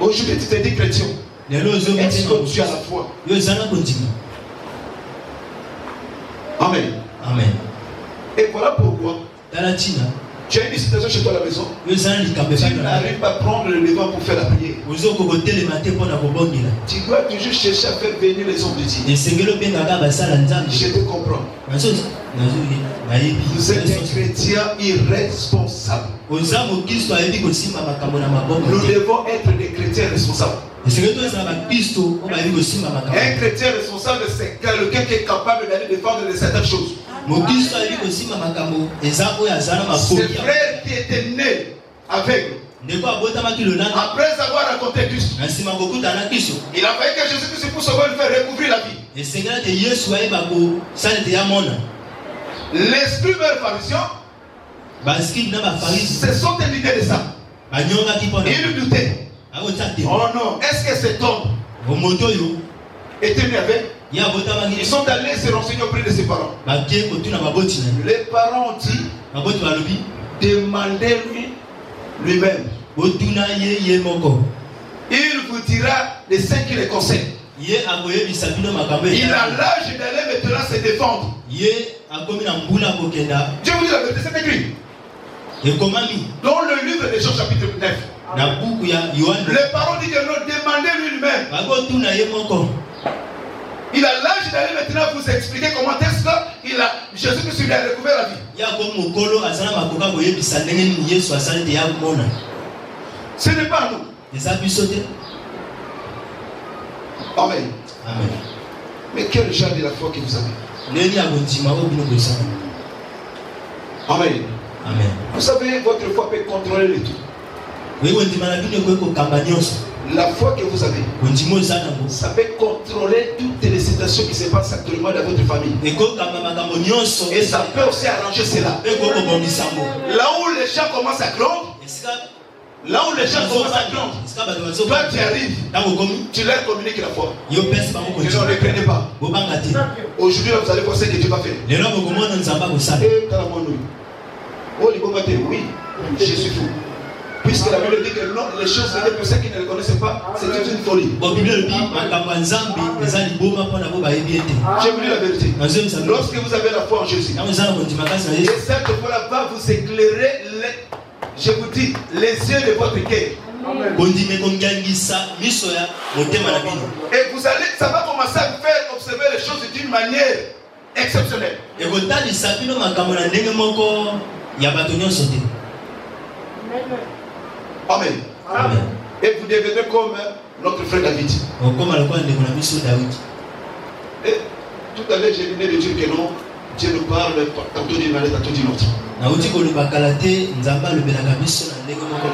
Aujourd'hui, tu te dis chrétien. Est-ce que tu as la foi? Amen. Amen. Et voilà pourquoi tu as une situation chez toi à la maison. Tu n'arrives pas à prendre le devant pour faire la prière. Tu dois toujours chercher à faire venir les hommes de Dieu. Je te comprends. Vous êtes des chrétiens irresponsables. Nous devons être des chrétiens responsables. Un chrétien responsable, c'est quelqu'un qui est capable d'aller défendre certaines choses. Ce frère qui était né aveugle, après avoir rencontré Christ, il a fallu que Jésus-Christ pour sauver le faire recouvrir la vie. L'esprit vers le pharisien, se sont évités de ça. Ils doutaient. Oh non, est-ce que cet homme était né avec? Ils sont allés se renseigner auprès de ses parents. Les parents ont dit, demandez-lui lui-même. Il vous dira les saints qui les conseillent. Il a l'âge d'aller maintenant se défendre. Je vous dis la vérité, c'est écrit. Dans le livre de Jean chapitre 9. Les parents disent que non, demandez-lui lui-même. Il a l'âge d'aller maintenant vous expliquer comment est-ce que Jésus-Christ lui a recouvert la vie. Ce n'est pas nous. Amen. Amen. Mais quel genre de la foi que vous avez? Amen. Amen. Vous savez, votre foi peut contrôler le tout. La foi que vous avez, ça peut contrôler toutes les situations qui se passent actuellement dans votre famille. Et ça peut aussi arranger cela. Là où les gens commencent à craindre, toi tu arrives, tu leur communiques la foi. Ils ne le craignent pas. Aujourd'hui, vous allez voir ce que Dieu va faire. Oui, je suis fou. Puisque la Bible dit que non, les choses venaient pour ceux qui ne le connaissaient pas, c'était une folie. Je vous dis la vérité. Lorsque vous avez la foi en Jésus, et cette foi-là va vous éclairer, je vous dis, les yeux de votre cœur. Et vous allez, ça va commencer à vous faire observer les choses d'une manière exceptionnelle. Amen. Amen. Et vous devenez comme notre frère David. Et tout à l'heure, j'ai venu de dire que non, Dieu nous parle tantôt d'une manière, tantôt d'une autre.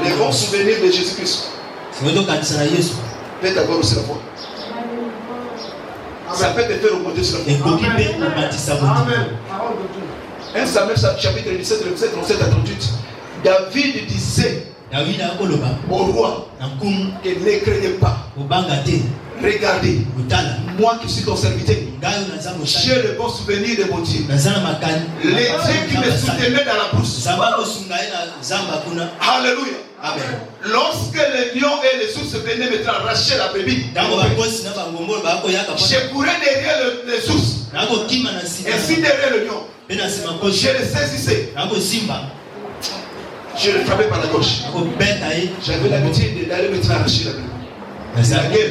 Les bons souvenirs de Jésus-Christ. Peut d'abord aussi la foi. Ça peut te faire remonter sur la foi. Amen. 1 Samuel chapitre 17, verset 37 à 38. David disait au roi que ne craignez pas. Regardez, moi qui suis ton serviteur, j'ai le bon souvenir de mon Dieu. Les dieux qui me soutenaient dans la brousse. Alléluia. Amen. Lorsque les lions et les ours venaient me arracher la brebis, je courais derrière les ours, ainsi derrière le lion. Je le saisissais. Je le frappais par la gauche. J'avais l'habitude d'aller me arracher la brebis. C'est la guerre.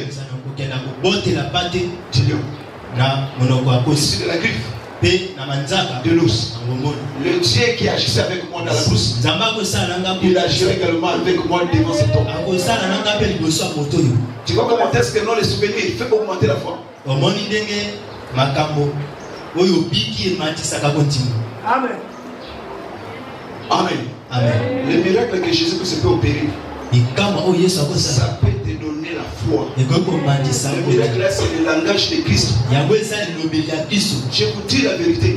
Du lion. Ici de la griffe. De l'os. Le Dieu qui agissait avec moi dans la brousse, il agirait également avec moi devant cet homme. Tu vois comment est-ce que non, les souvenirs, il fait augmenter la foi. Amen. Amen. Amen. Le miracle que Jésus-Christ peut opérer, ça peut te donner la foi. Le miracle là, c'est le langage de Christ. Je vous dis la vérité.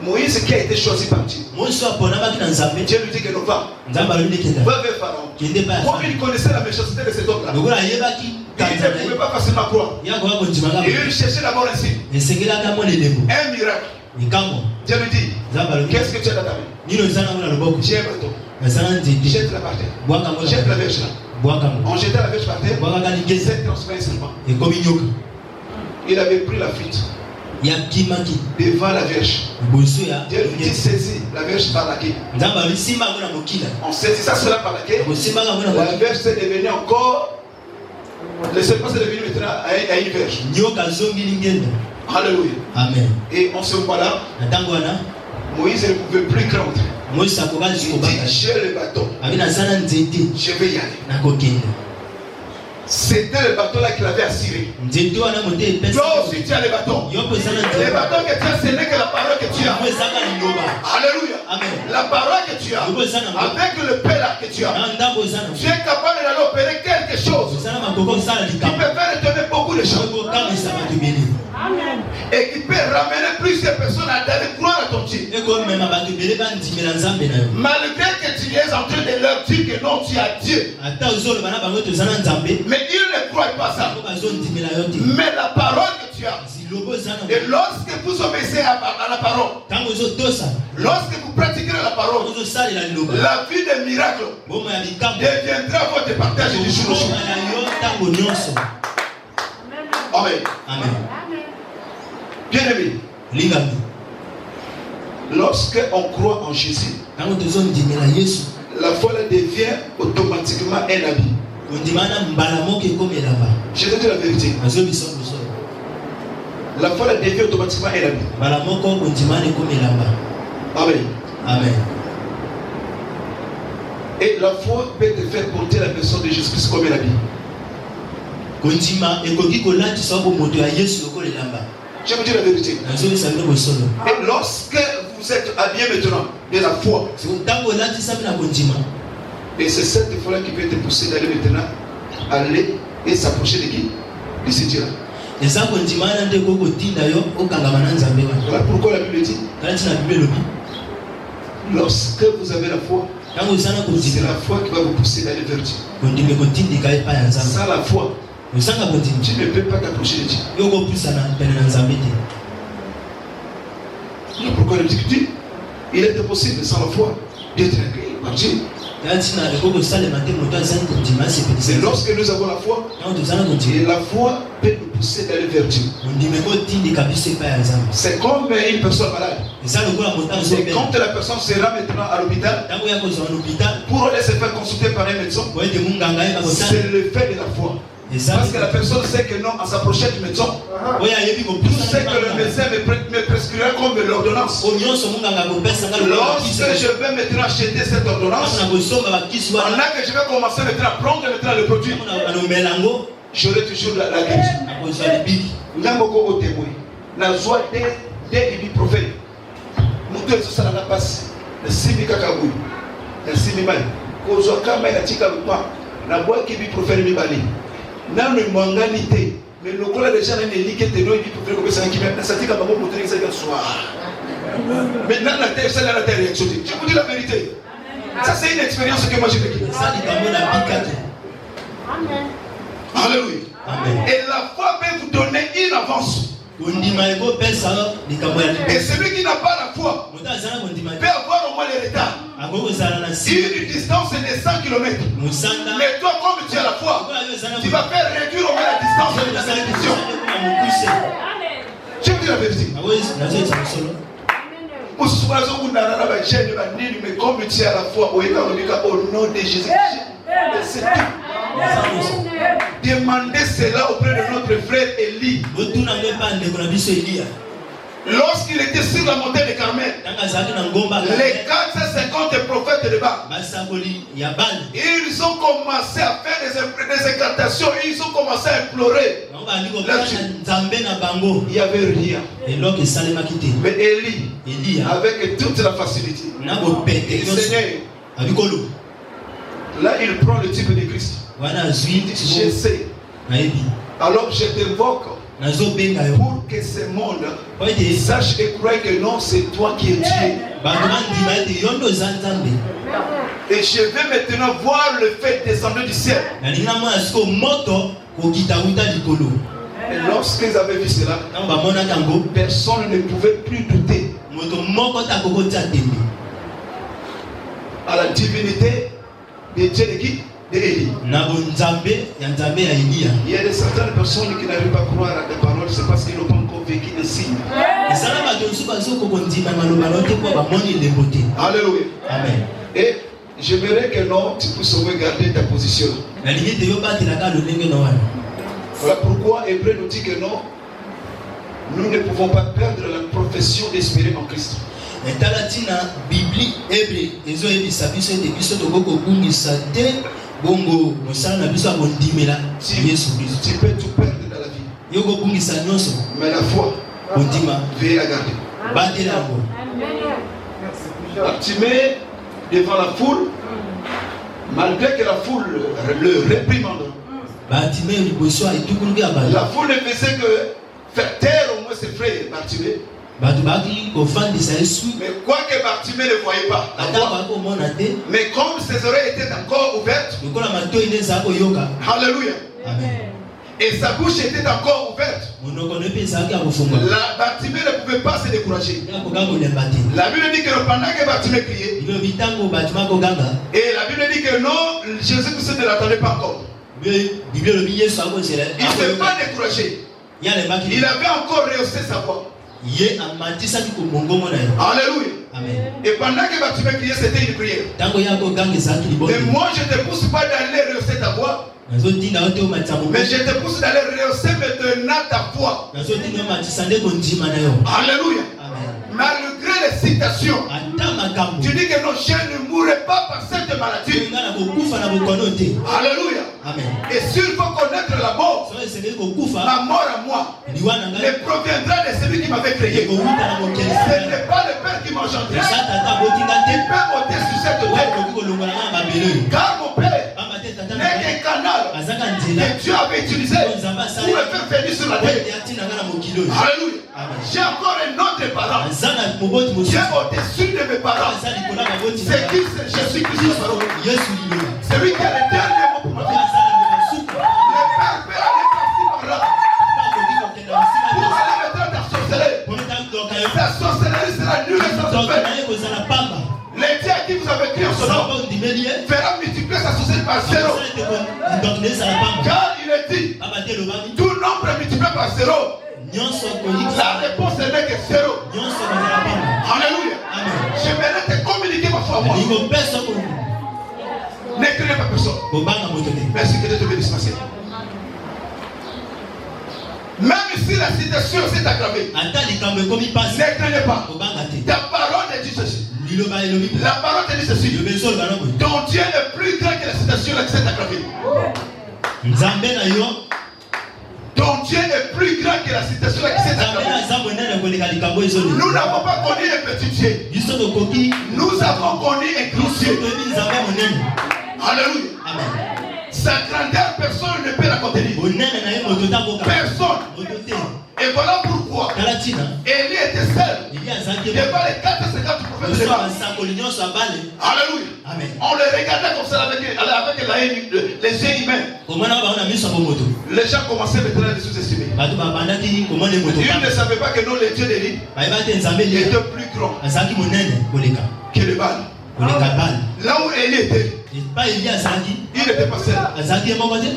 Moïse qui a été choisi par Dieu. Dieu lui dit que non, va vers Pharaon. Comme il connaissait la méchanceté de cet homme-là, il ne pouvait pas facilement croire. Et il cherchait d'abord un signe. Un miracle. Dieu lui dit, qu'est-ce que tu as dans ta main? J'ai un bâton. Jette la par terre. Jette la verge là. On jetait la verge par terre. Il s'est transformé en serpent. Il avait pris la fuite devant la verge. Dieu lui dit saisis la verge par laquelle. On saisit ça cela par laquelle. La verge s'est devenue encore. Le serpent s'est devenu maintenant à une verge. Alléluia. Amen. Et en ce moment-là, Moïse ne pouvait plus craindre. Il dit j'ai le bâton. Je vais y aller. C'était le bateau là qu'il avait assuré. Toi aussi tu as le bâton. Le bâton que tu as, ce n'est que la parole que tu as. Alléluia. Amen. La parole que tu as, avec le paix là que tu as, tu es capable d'aller opérer quelque chose qui peut faire étonner beaucoup de choses. Et qui peut ramener plusieurs personnes à d'aller croire à ton Dieu. Malgré que tu es en train de leur dire que non, tu as Dieu. Mais ils ne croient pas ça. Mais la parole que tu as. Et lorsque vous obéissez à la parole, lorsque vous pratiquerez la parole, la vie des miracles deviendra votre partage du jour au jour. Amen. Amen. Bien aimé, lorsque on croit en Jésus, la foi devient automatiquement un habit. Je te dis la vérité. La foi devient automatiquement un habit. Amen. Amen. Et la foi peut te faire porter la personne de Jésus-Christ comme un habit. Je vous dis la vérité. Et lorsque vous êtes habillé maintenant de la foi, et c'est cette foi-là qui peut te pousser d'aller maintenant aller et s'approcher de qui? De ce Dieu-là. Voilà pourquoi la Bible dit, lorsque vous avez la foi, c'est la foi qui va vous pousser d'aller vers Dieu. Sans la foi, tu ne peux pas t'approcher de Dieu. Voilà pourquoi il dit, il est possible sans la foi d'être accueilli par Dieu. C'est lorsque nous avons la foi, et la foi peut nous pousser d'aller vers Dieu. C'est comme une personne malade. Et quand la personne sera maintenant à l'hôpital, pour aller se faire consulter par un médecin, c'est le fait de la foi. Parce que la personne sait que non, à s'approcher du médecin, tout ce que le médecin me prescrira comme l'ordonnance. Lorsque je vais maintenant acheter cette ordonnance, pendant que je vais commencer maintenant à prendre maintenant le produit, j'aurai toujours la guérison. N'amoko au témoin, la joie des ibuprofène. Nous devons ça la passe. Le simi kakabou, le simi mal. Kozo kama ya tika lupa, na bois qui ibuprofène mi bali. Dans le manganité, mais le cola déjà n'a ni que t'es non ibuprofène comme ça qui met ça tika babo pour tenir ça le soir. Maintenant la terre, c'est la terre exotique. Je vous dis la vérité. Ça c'est une expérience que moi j'ai vécue. Alléluia. Et la foi peut vous donner une avance. Et celui qui n'a pas la foi peut avoir au moins le retard. Une distance de 100 km. Mais toi, comme tu as la foi, tu vas faire réduire au moins la distance de la bénédiction. Je vous dis la vérité. Mais comme tu as la foi, au nom de Jésus, c'est tout. Demandez cela auprès de notre frère Élie. Lorsqu'il était sur la montagne de Carmel, les 450 prophètes de Baal, ils ont commencé à faire des incantations, ils ont commencé à implorer. Il n'y avait rien. Mais Élie, avec toute la facilité, Seigneur, là il prend le type de Christ. Je sais. Alors je t'invoque pour que ce monde sache et croie que non, c'est toi qui es Dieu. Et je vais maintenant voir le fait descendre du ciel. Et lorsqu'ils avaient vu cela, personne ne pouvait plus douter à la divinité de Dieu de qui? d'Élie. Il y a de certaines personnes qui n'arrivent pas à croire à des paroles, c'est parce qu'ils n'ont pas encore vécu des signes. Alléluia. Amen. Et j'aimerais que non, tu puisses regarder ta position. Voilà pourquoi Hébreu nous dit que non, nous ne pouvons pas perdre la profession d'espérer en Christ. Tu peux tout perdre dans la vie, mais la foi, veille à garder. Bartimée devant la foule, malgré que la foule le réprimande, la foule ne faisait que faire taire au moins ses frères Bartimée. Mais quoi que Bartimée ne voyait pas, mais comme ses oreilles étaient encore ouvertes, alléluia, et sa bouche était encore ouverte, la Bartimée ne pouvait pas se décourager. La Bible dit que pendant que Bartimée criait, et la Bible dit que non, Jésus-Christ ne l'attendait pas encore. Il ne s'est pas découragé. Il avait encore rehaussé sa voix. Alléluia. Amen. Et pendant que Bartimée criait, c'était une prière. Mais moi, je ne te pousse pas d'aller rehausser ta voix, mais je te pousse d'aller rehausser maintenant ta voix. Alléluia. Malgré les citations, tu dis que non, je ne mourrai pas par cette maladie. Alléluia. Amen. Et s'il faut connaître la mort, ma mort à moi ne proviendra de celui qui m'avait créé. Ce n'est pas le Père qui m'a engendré. Il peut monter sur cette terre. Car mon Père n'est qu'un canal que Dieu avait utilisé pour me faire venir sur la terre. Alléluia. J'ai encore un autre parent qui est au-dessus de mes parents. C'est qui? C'est Jésus-Christ, ma parole. Celui qui a le dernier mot pour ma vie. Le Père peut aller par-ci par-là pour aller me traiter à sorcellerie. Sa sorcellerie sera nulle et sans effet. Les dieux à qui vous avez crié en ce nom fera multiplier sa sorcellerie par 0. Car il est dit, tout nombre multiplié par 0. La réponse n'est que 0. Alléluia. J'aimerais te communiquer ma foi à moi. Ne craignez pas personne. Merci que Dieu te bénisse, ma sœur. Même si la situation s'est aggravée, ne craignez pas. Ta parole te dit ceci. La parole te dit ceci. Ton Dieu est plus grand que la situation qui s'est aggravée. Ton Dieu est plus grand que la situation qui s'est aggravée. Nous n'avons pas connu un petit Dieu. Nous avons connu un grand Dieu. Alléluia. Amen. Sa grandeur, personne ne peut la contenir. Personne. Et voilà pourquoi Élie était seul devant les 450 prophètes de Baal. Alléluia. Amen. On le regardait comme ça avec les yeux humains. Les gens commençaient maintenant à les sous-estimer. Ils ne savaient pas que non, les dieux d'Élie étaient plus grands que le Baal. Là où Élie était, il n'était pas seul.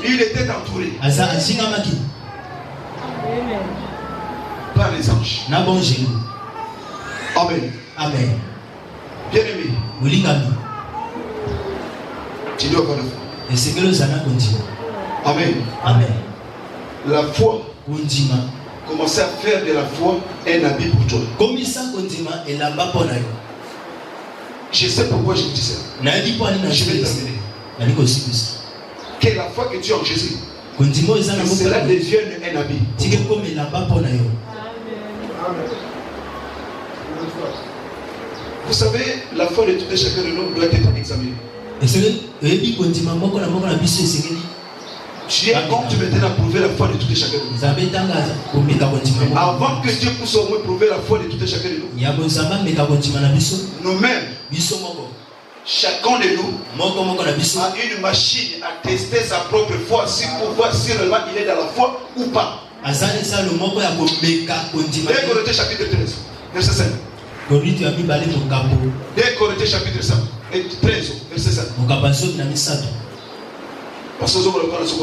Il était entouré par les anges. Amen. Amen. Bien-aimé, tu dois avoir la foi. Amen. Amen. La foi, commencer à faire de la foi un habit pour toi. Je sais pourquoi je vous dis ça. Je vais terminer. Que la foi que tu as en Jésus, que cela devienne un habit. Vous savez, la foi de tout et chacun de nous doit être examinée. Tu es compte maintenant à prouver la foi de tout et chacun de nous. Avant que Dieu puisse au moins prouver la foi de tout et chacun de nous, nous-mêmes, chacun de nous a une machine à tester sa propre foi pour voir si réellement il est dans la foi ou pas. Corinthiens chapitre 13, verset 5. Corinthiens chapitre 13, verset 5. Parce que vous avez le ce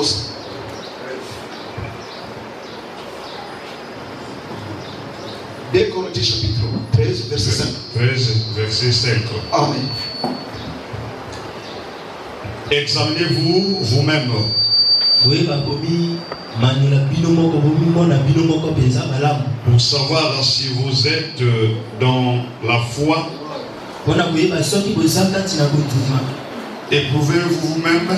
2 Corinthiens chapitre 13, verset 5. 13, verset 5. Amen. Examinez-vous vous-même. Pour savoir si vous êtes dans la foi. Éprouvez-vous vous-même.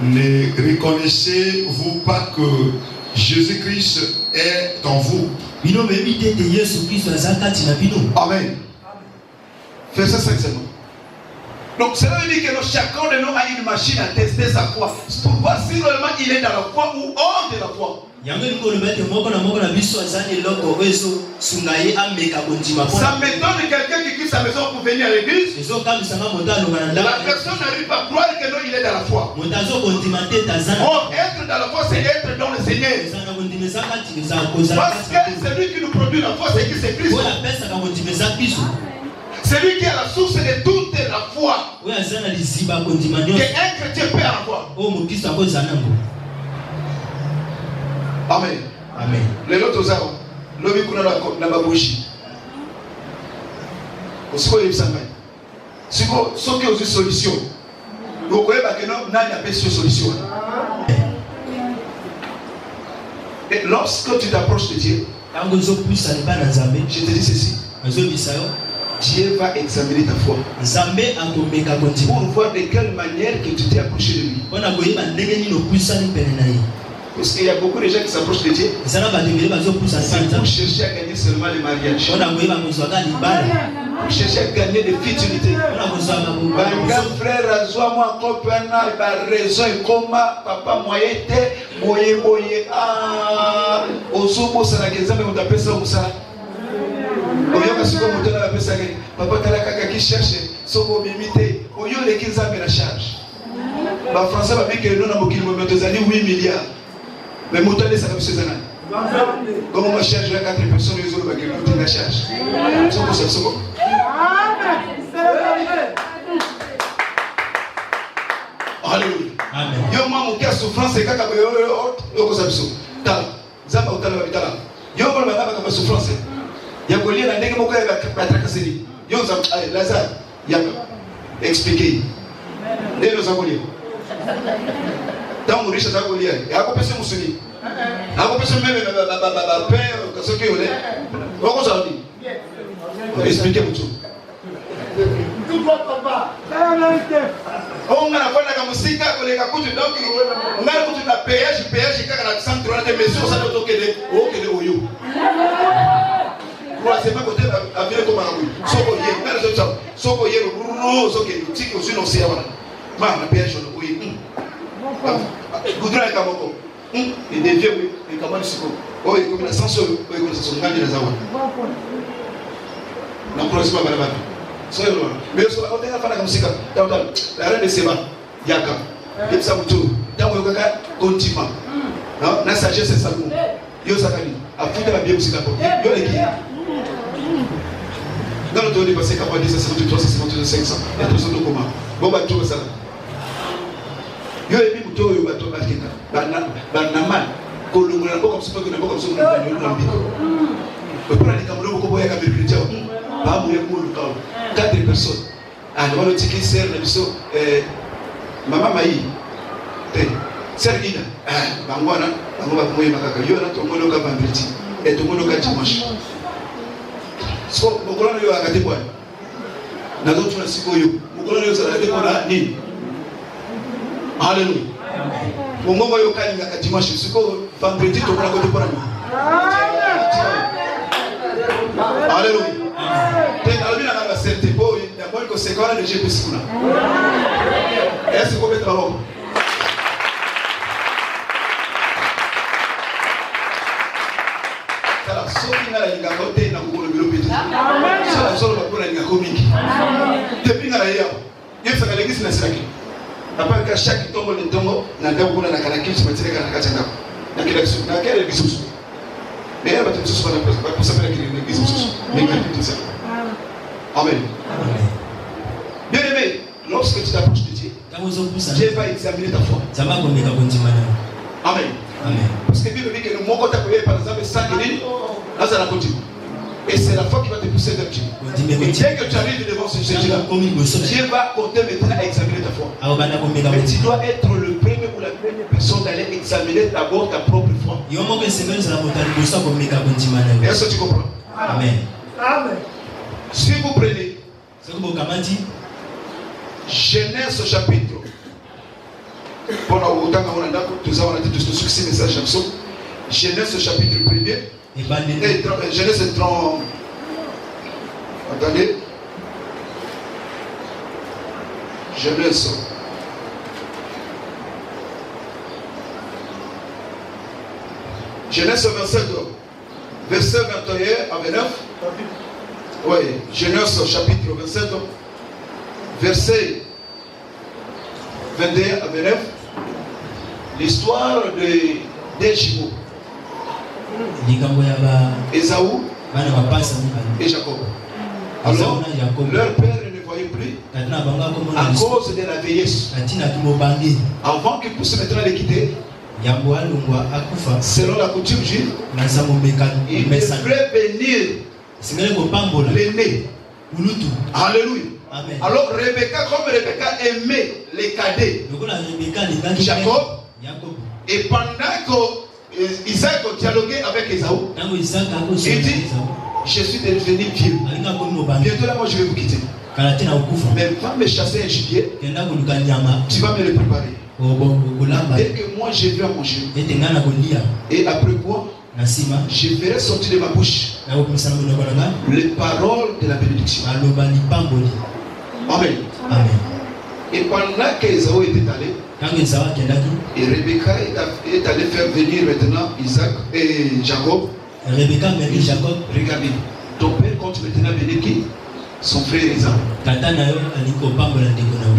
Ne reconnaissez-vous pas que Jésus-Christ est en vous? Amen. Verset 5 seulement. Donc cela veut dire que chacun de nous a une machine à tester sa foi pour voir si réellement il est dans la foi ou hors de la foi. Ça m'étonne de quelqu'un qui quitte sa maison pour venir à l'église. La personne n'arrive pas à croire que non, il est dans la foi. Or, être dans la foi, c'est être dans le Seigneur. Parce que celui qui nous produit la foi, c'est qui? C'est Christ. C'est lui qui est la source de toute la foi. Que un chrétien peut avoir. Amen. Amen. Les autres zao, l'homme qui n'a pas bouché. Aussi quoi il s'en va. Ce qui est aussi solution. Vous voyez que non, n'a pas de solution. Et lorsque tu t'approches de Dieu, je te dis ceci. Dieu va examiner ta foi pour voir de quelle manière que tu t'es approché de lui. Parce qu'il y a beaucoup de gens qui s'approchent de Dieu pour chercher à gagner seulement le mariage, pour chercher à gagner des futilités. Mon frère, moi, raison comme papa moyen moyen ozumo sana kenzambe mutapesa musala. Oyo kasiko mutana la pesa ngeni papa talaka qui cherche soko mimite oyo le kinzambe la charge. Ba français ba bike no na mokili mo metozali 8 milliards. Mais mutane ça comme ces années. Comment on cherche 4 personnes les autres qui coûtent la charge. Soko ça soko. Alléluia. Amen. Yo moi mon cœur souffrance et kaka yo ko sabiso. Ta zamba utala babitala. Yo ko baba ka souffrance. Ya kolia na ndenge moko ya batrakasiri. Yo za Lazare ya expliquer. Ndio za kolia. Tant riche za kolia. Ya ko pesa musuni. Ako pesa meme ba père kaso ke ole. Boko za ndi. Expliquer mucho. On a fait la musique avec les capuches donc on a fait la péage kaka na centre de mesure ça doit toquer de oyo. Moi c'est pas côté avec comme un soko yé na les autres soko yé ro soko yé tiki aussi non c'est avant. Ma na péage no oyo. Goudron kamoko. Et devient oui et comment siko. Oyo comme la sens oyo comme ça sont ngandi na zawa. Na croisement balabala. Mais on a fait la musique. La reine de Seba, Yaka, il s'est mutu. Dans le cas, continue. Non, la sagesse c'est ça. Yo sakani. A foutre la bien musique. Yo les qui. Dans le tour de passer 90, 53, 52, 500. Il y a tout ça de comment. Bon bah tout ça. Yo et puis mutu yo bato bakita. Banaman. Kolungula comme ça que comme ça que nous l'ambiko. Mais pour aller comme le beaucoup boya comme le diable. Pas mourir pour le corps. 4 personnes. Ah, nous allons dire que c'est Maman Maï. Sergina. Ah, Bangwana. Bangwa Moui Makaka. Yona, tout le monde a vendredi. Et tout le monde a dimanche. So, Mokolano yo a gâté quoi? N'a d'autres na sikoyo. Mokolano yo a gâté quoi là? Ni. Alléluia. Mongo yo kani ngaka dimanche. Siko vendredi tout le monde a gâté quoi là? Alléluia. Alléluia na la certé boy, na bonne conséquence de Jésus Christ. Est-ce que vous mettez alors? Sala soki na linga kote na ngolo bilopiti. Sala solo ba kona linga komiki. Depuis na ya. Yesu ka l'église na saki. Après que chaque tombe de tombe na ndako kuna na kanaki simetele kana kachanga. Na kila kitu na kile kitu. Mais elle va te dire pour ça faire l'église. Mais tout ça. Amen. Bien aimé, lorsque tu t'approches de Dieu, Dieu va examiner ta foi. Amen. Parce que Bible dit que nous montons par exemple ça là ça la continue. Et c'est la foi qui va te pousser vers Dieu. Et dès que tu arrives devant ce Dieu-là, Dieu va compter maintenant à examiner ta foi. Mais tu dois être le premier ou la première personne d'aller examiner d'abord ta propre foi. Est-ce que tu comprends? Amen. Si vous prenez Genèse chapitre, Genèse chapitre 1er, Genèse 30. Attendez. Genèse. Genèse 27, verset 21 à 29. Oui, Genèse chapitre 27, verset 21 à 29. L'histoire des jumeaux. Ésaü et Jacob. Alors, leur père ne voyait plus à cause de la vieillesse. Avant qu'ils puissent maintenant les quitter, selon la coutume juive, il devrait venir l'aîné. Alléluia. Amen. Alors Rebecca, comme Rebecca aimait les cadets, Jacob, et pendant que Isaac dialoguait avec Ésaü, il dit, je suis devenu vieux. Bientôt là, moi je vais vous quitter. Mais va me chasser un gibier, tu vas me le préparer. Dès que moi je vais à manger, et après quoi, je ferai sortir de ma bouche les paroles de la bénédiction. Amen. Et pendant qu'Ésaü était allé, et Rebecca est allée faire venir maintenant Isaac et Jacob. Regardez, ton père compte maintenant venir qui? Son frère Isaac. Il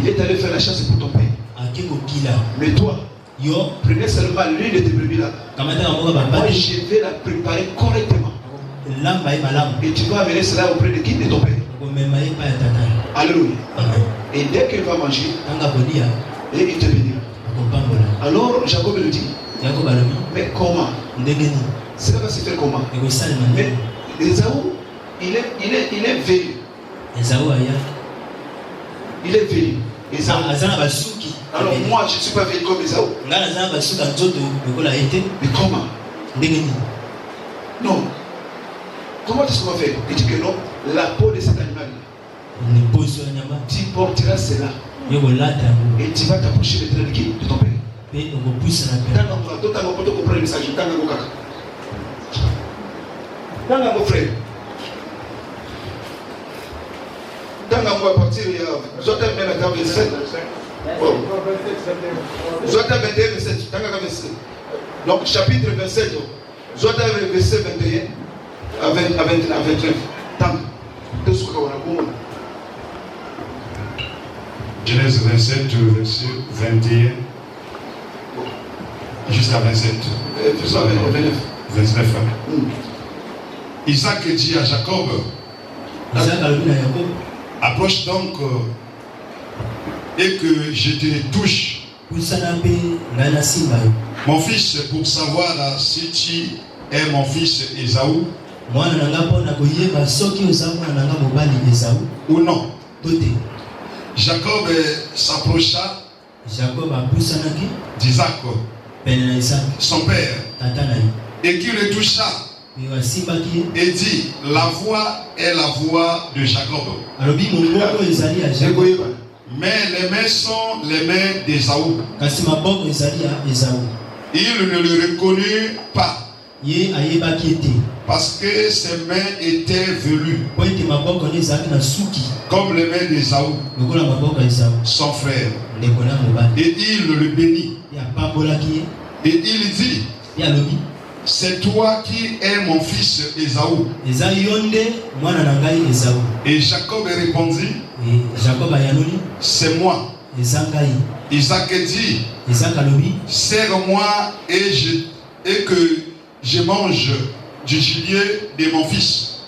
est allé faire la chasse pour ton père. Mais toi, prenez seulement l'une de tes brebis là. Moi je vais la préparer correctement. Et tu vas amener cela auprès de qui? De ton père. Alléluia. Et dès qu'il va manger, et il te bénira. Alors Jacob lui dit, mais comment? Cela va se faire comment? Mais Ésaü, il est venu. Il est venu. Alors moi je ne suis pas venu comme Ésaü. Mais comment? Non. Comment est-ce qu'on va faire? Il dit que non, la peau de cet animal, tu porteras cela. Et tu vas t'approcher de ton père. Tant que tu comprends le message, tant que mon frère. Tant que moi partir, Joël même dans 27. Joël 21, 27. Tant que 27. Donc chapitre 27, Joël verset 21 à 29. Tant que ce qu'on a. Genèse 27, verset 21 jusqu'à 27. 29. Isaac dit à Jacob, approche donc et que je te touche, mon fils, pour savoir si tu es mon fils Ésaü ou non. Jacob s'approcha d'Isaac, son père, et qui le toucha et dit, la voix est la voix de Jacob, mais les mains sont les mains d'Ésaü. Il ne le reconnut pas parce que ses mains étaient velues comme les mains d'Ésaü, son frère. Et il le bénit. Et il dit, c'est toi qui es mon fils Ésaü. Et Jacob répondit, c'est moi. Isaac dit, serre-moi et que je mange du gibier de mon fils.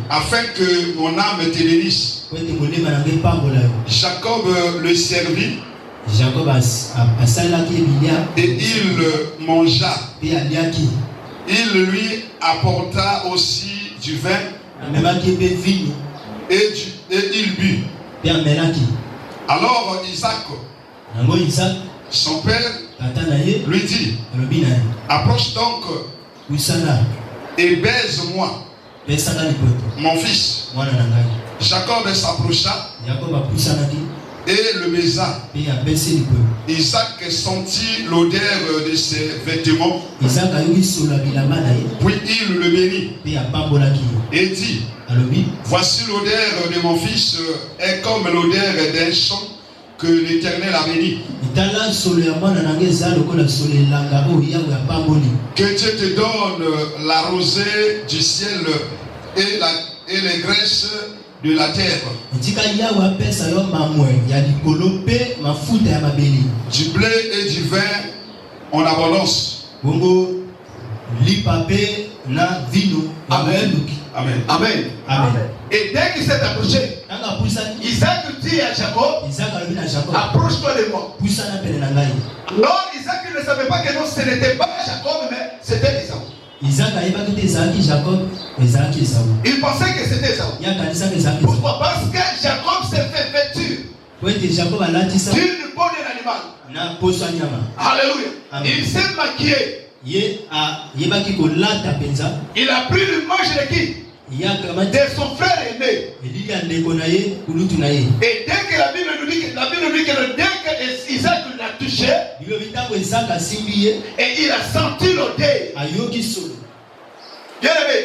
afin que mon âme te délisse. Jacob le servit. Et il mangea. Il lui apporta aussi du vin. Et il but. Alors Isaac, son père, lui dit, approche donc et baise-moi, mon fils. Jacob s'approcha et le baisa. Isaac sentit l'odeur de ses vêtements. Puis il le bénit et dit, voici l'odeur de mon fils est comme l'odeur d'un champ que l'Éternel a béni. Que Dieu te donne la rosée du ciel et les graisses de la terre. Du blé et du vin en abondance. Amen. Amen. Amen. Amen. Et dès qu'il s'est approché, Isaac dit à Jacob, approche-toi de moi. Non, Isaac ne savait pas que non, ce n'était pas Jacob, mais c'était Esaü. Il pensait que c'était Esaü. Pourquoi? Parce que Jacob s'est fait vêtir d'une peau d'un animal. Alléluia. Il s'est maquillé. Il a pris l'image de qui? De son frère aîné. Et dès que la Bible nous dit que dès que Isaac l'a touché, et il a senti l'odeur. Bien aimé,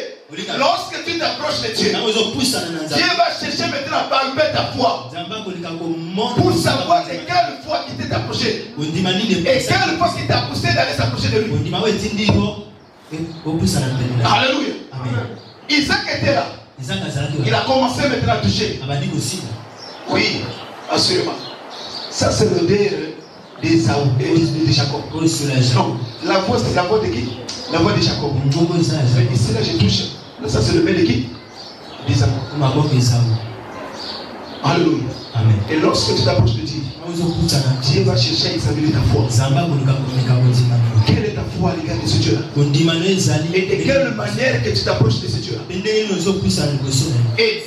lorsque tu t'approches de Dieu, Dieu va chercher maintenant à palper ta foi pour savoir de quelle foi qui t'est approché et quelle foi qui t'a poussé d'aller s'approcher de lui. Alléluia. Isaac était là. Il a commencé maintenant à toucher. Oui, assurément. Ça c'est l'odeur d'Esaü et de Jacob. Non, la voix c'est la voix de qui? La voix de Jacob. Ici là je touche. Là, ça c'est le mail de qui? D'Esaü. Alléluia. Amen. Et lorsque tu t'approches de Dieu, Dieu va chercher à examiner ta foi. Quelle est ta foi à l'égard de ce Dieu-là? Et de quelle manière que tu t'approches de ce Dieu-là? Et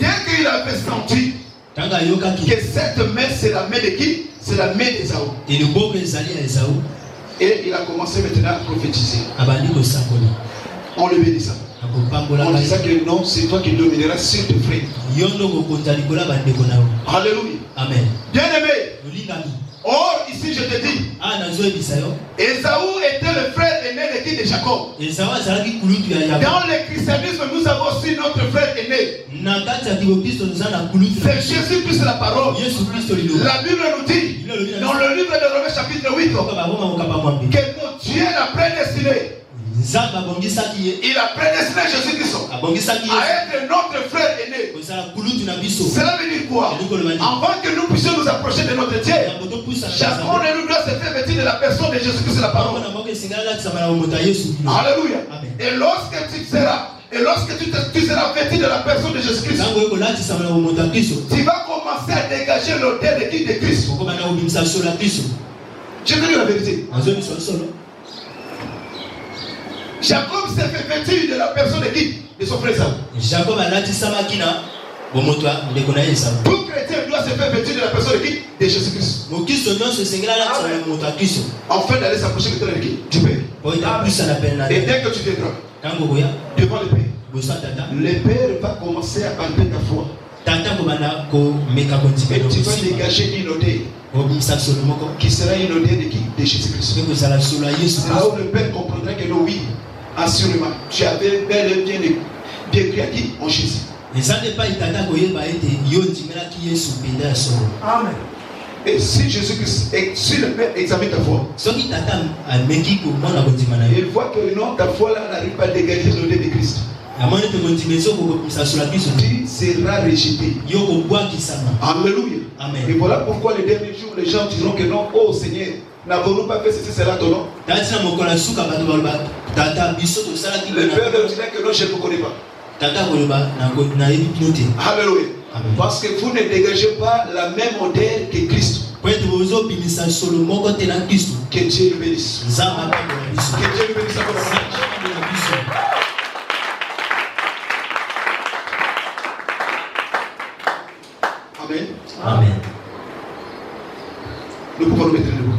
dès qu'il avait senti que cette main c'est la main de qui? C'est la main d'Esaü. Et il a commencé maintenant à prophétiser. On le bénit ça. On dit ça que non, c'est toi qui domineras sur tes frères. Alléluia. Amen. Bien aimé. Or, ici je te dis, Esaü était le frère aîné de qui? De Jacob. Dans le christianisme, nous avons aussi notre frère aîné. C'est Jésus-Christ la parole. La Bible nous dit, dans le livre de Romains chapitre 8, que notre Dieu l'a prédestiné. Il a prédestiné Jésus-Christ à être notre frère aîné. Cela veut dire quoi? Avant que nous puissions nous approcher de notre Dieu, chacun de nous doit se faire vêtir de la personne de Jésus-Christ la parole. Alléluia. Et lorsque tu seras vêtu de la personne de Jésus-Christ, tu vas commencer à dégager l'odeur de qui? De Christ. Je veux dire la vérité. Jacob s'est fait vêtir de la personne de qui? De son frère Esaü. Tout chrétien doit se faire vêtir de la personne de qui? De Jésus-Christ. Enfin d'aller s'approcher de qui? Du Père. Et dès que tu viendras devant le Père, le Père va commencer à palper ta foi. Et tu vas dégager une odeur qui sera une odeur de qui? De Jésus-Christ. C'est là où le Père comprendra que non, oui, assurément, tu avais bel et bien cru à qui? En Jésus. Amen. Et si Jésus-Christ, si le Père examine ta foi, il voit que non, ta foi là n'arrive pas à dégager l'odeur de Christ, tu seras rejeté. Alléluia. Amen. Et voilà pourquoi les derniers jours, les gens diront que non, oh Seigneur, n'avons-nous pas fait ceci, cela, ton nom? Le Père leur dira que non, je ne me connais pas. Alléluia. Parce que vous ne dégagez pas la même odeur que Christ. Que Dieu le bénisse. Que Dieu le bénisse. Amen. Amen. Nous pouvons nous mettre debout.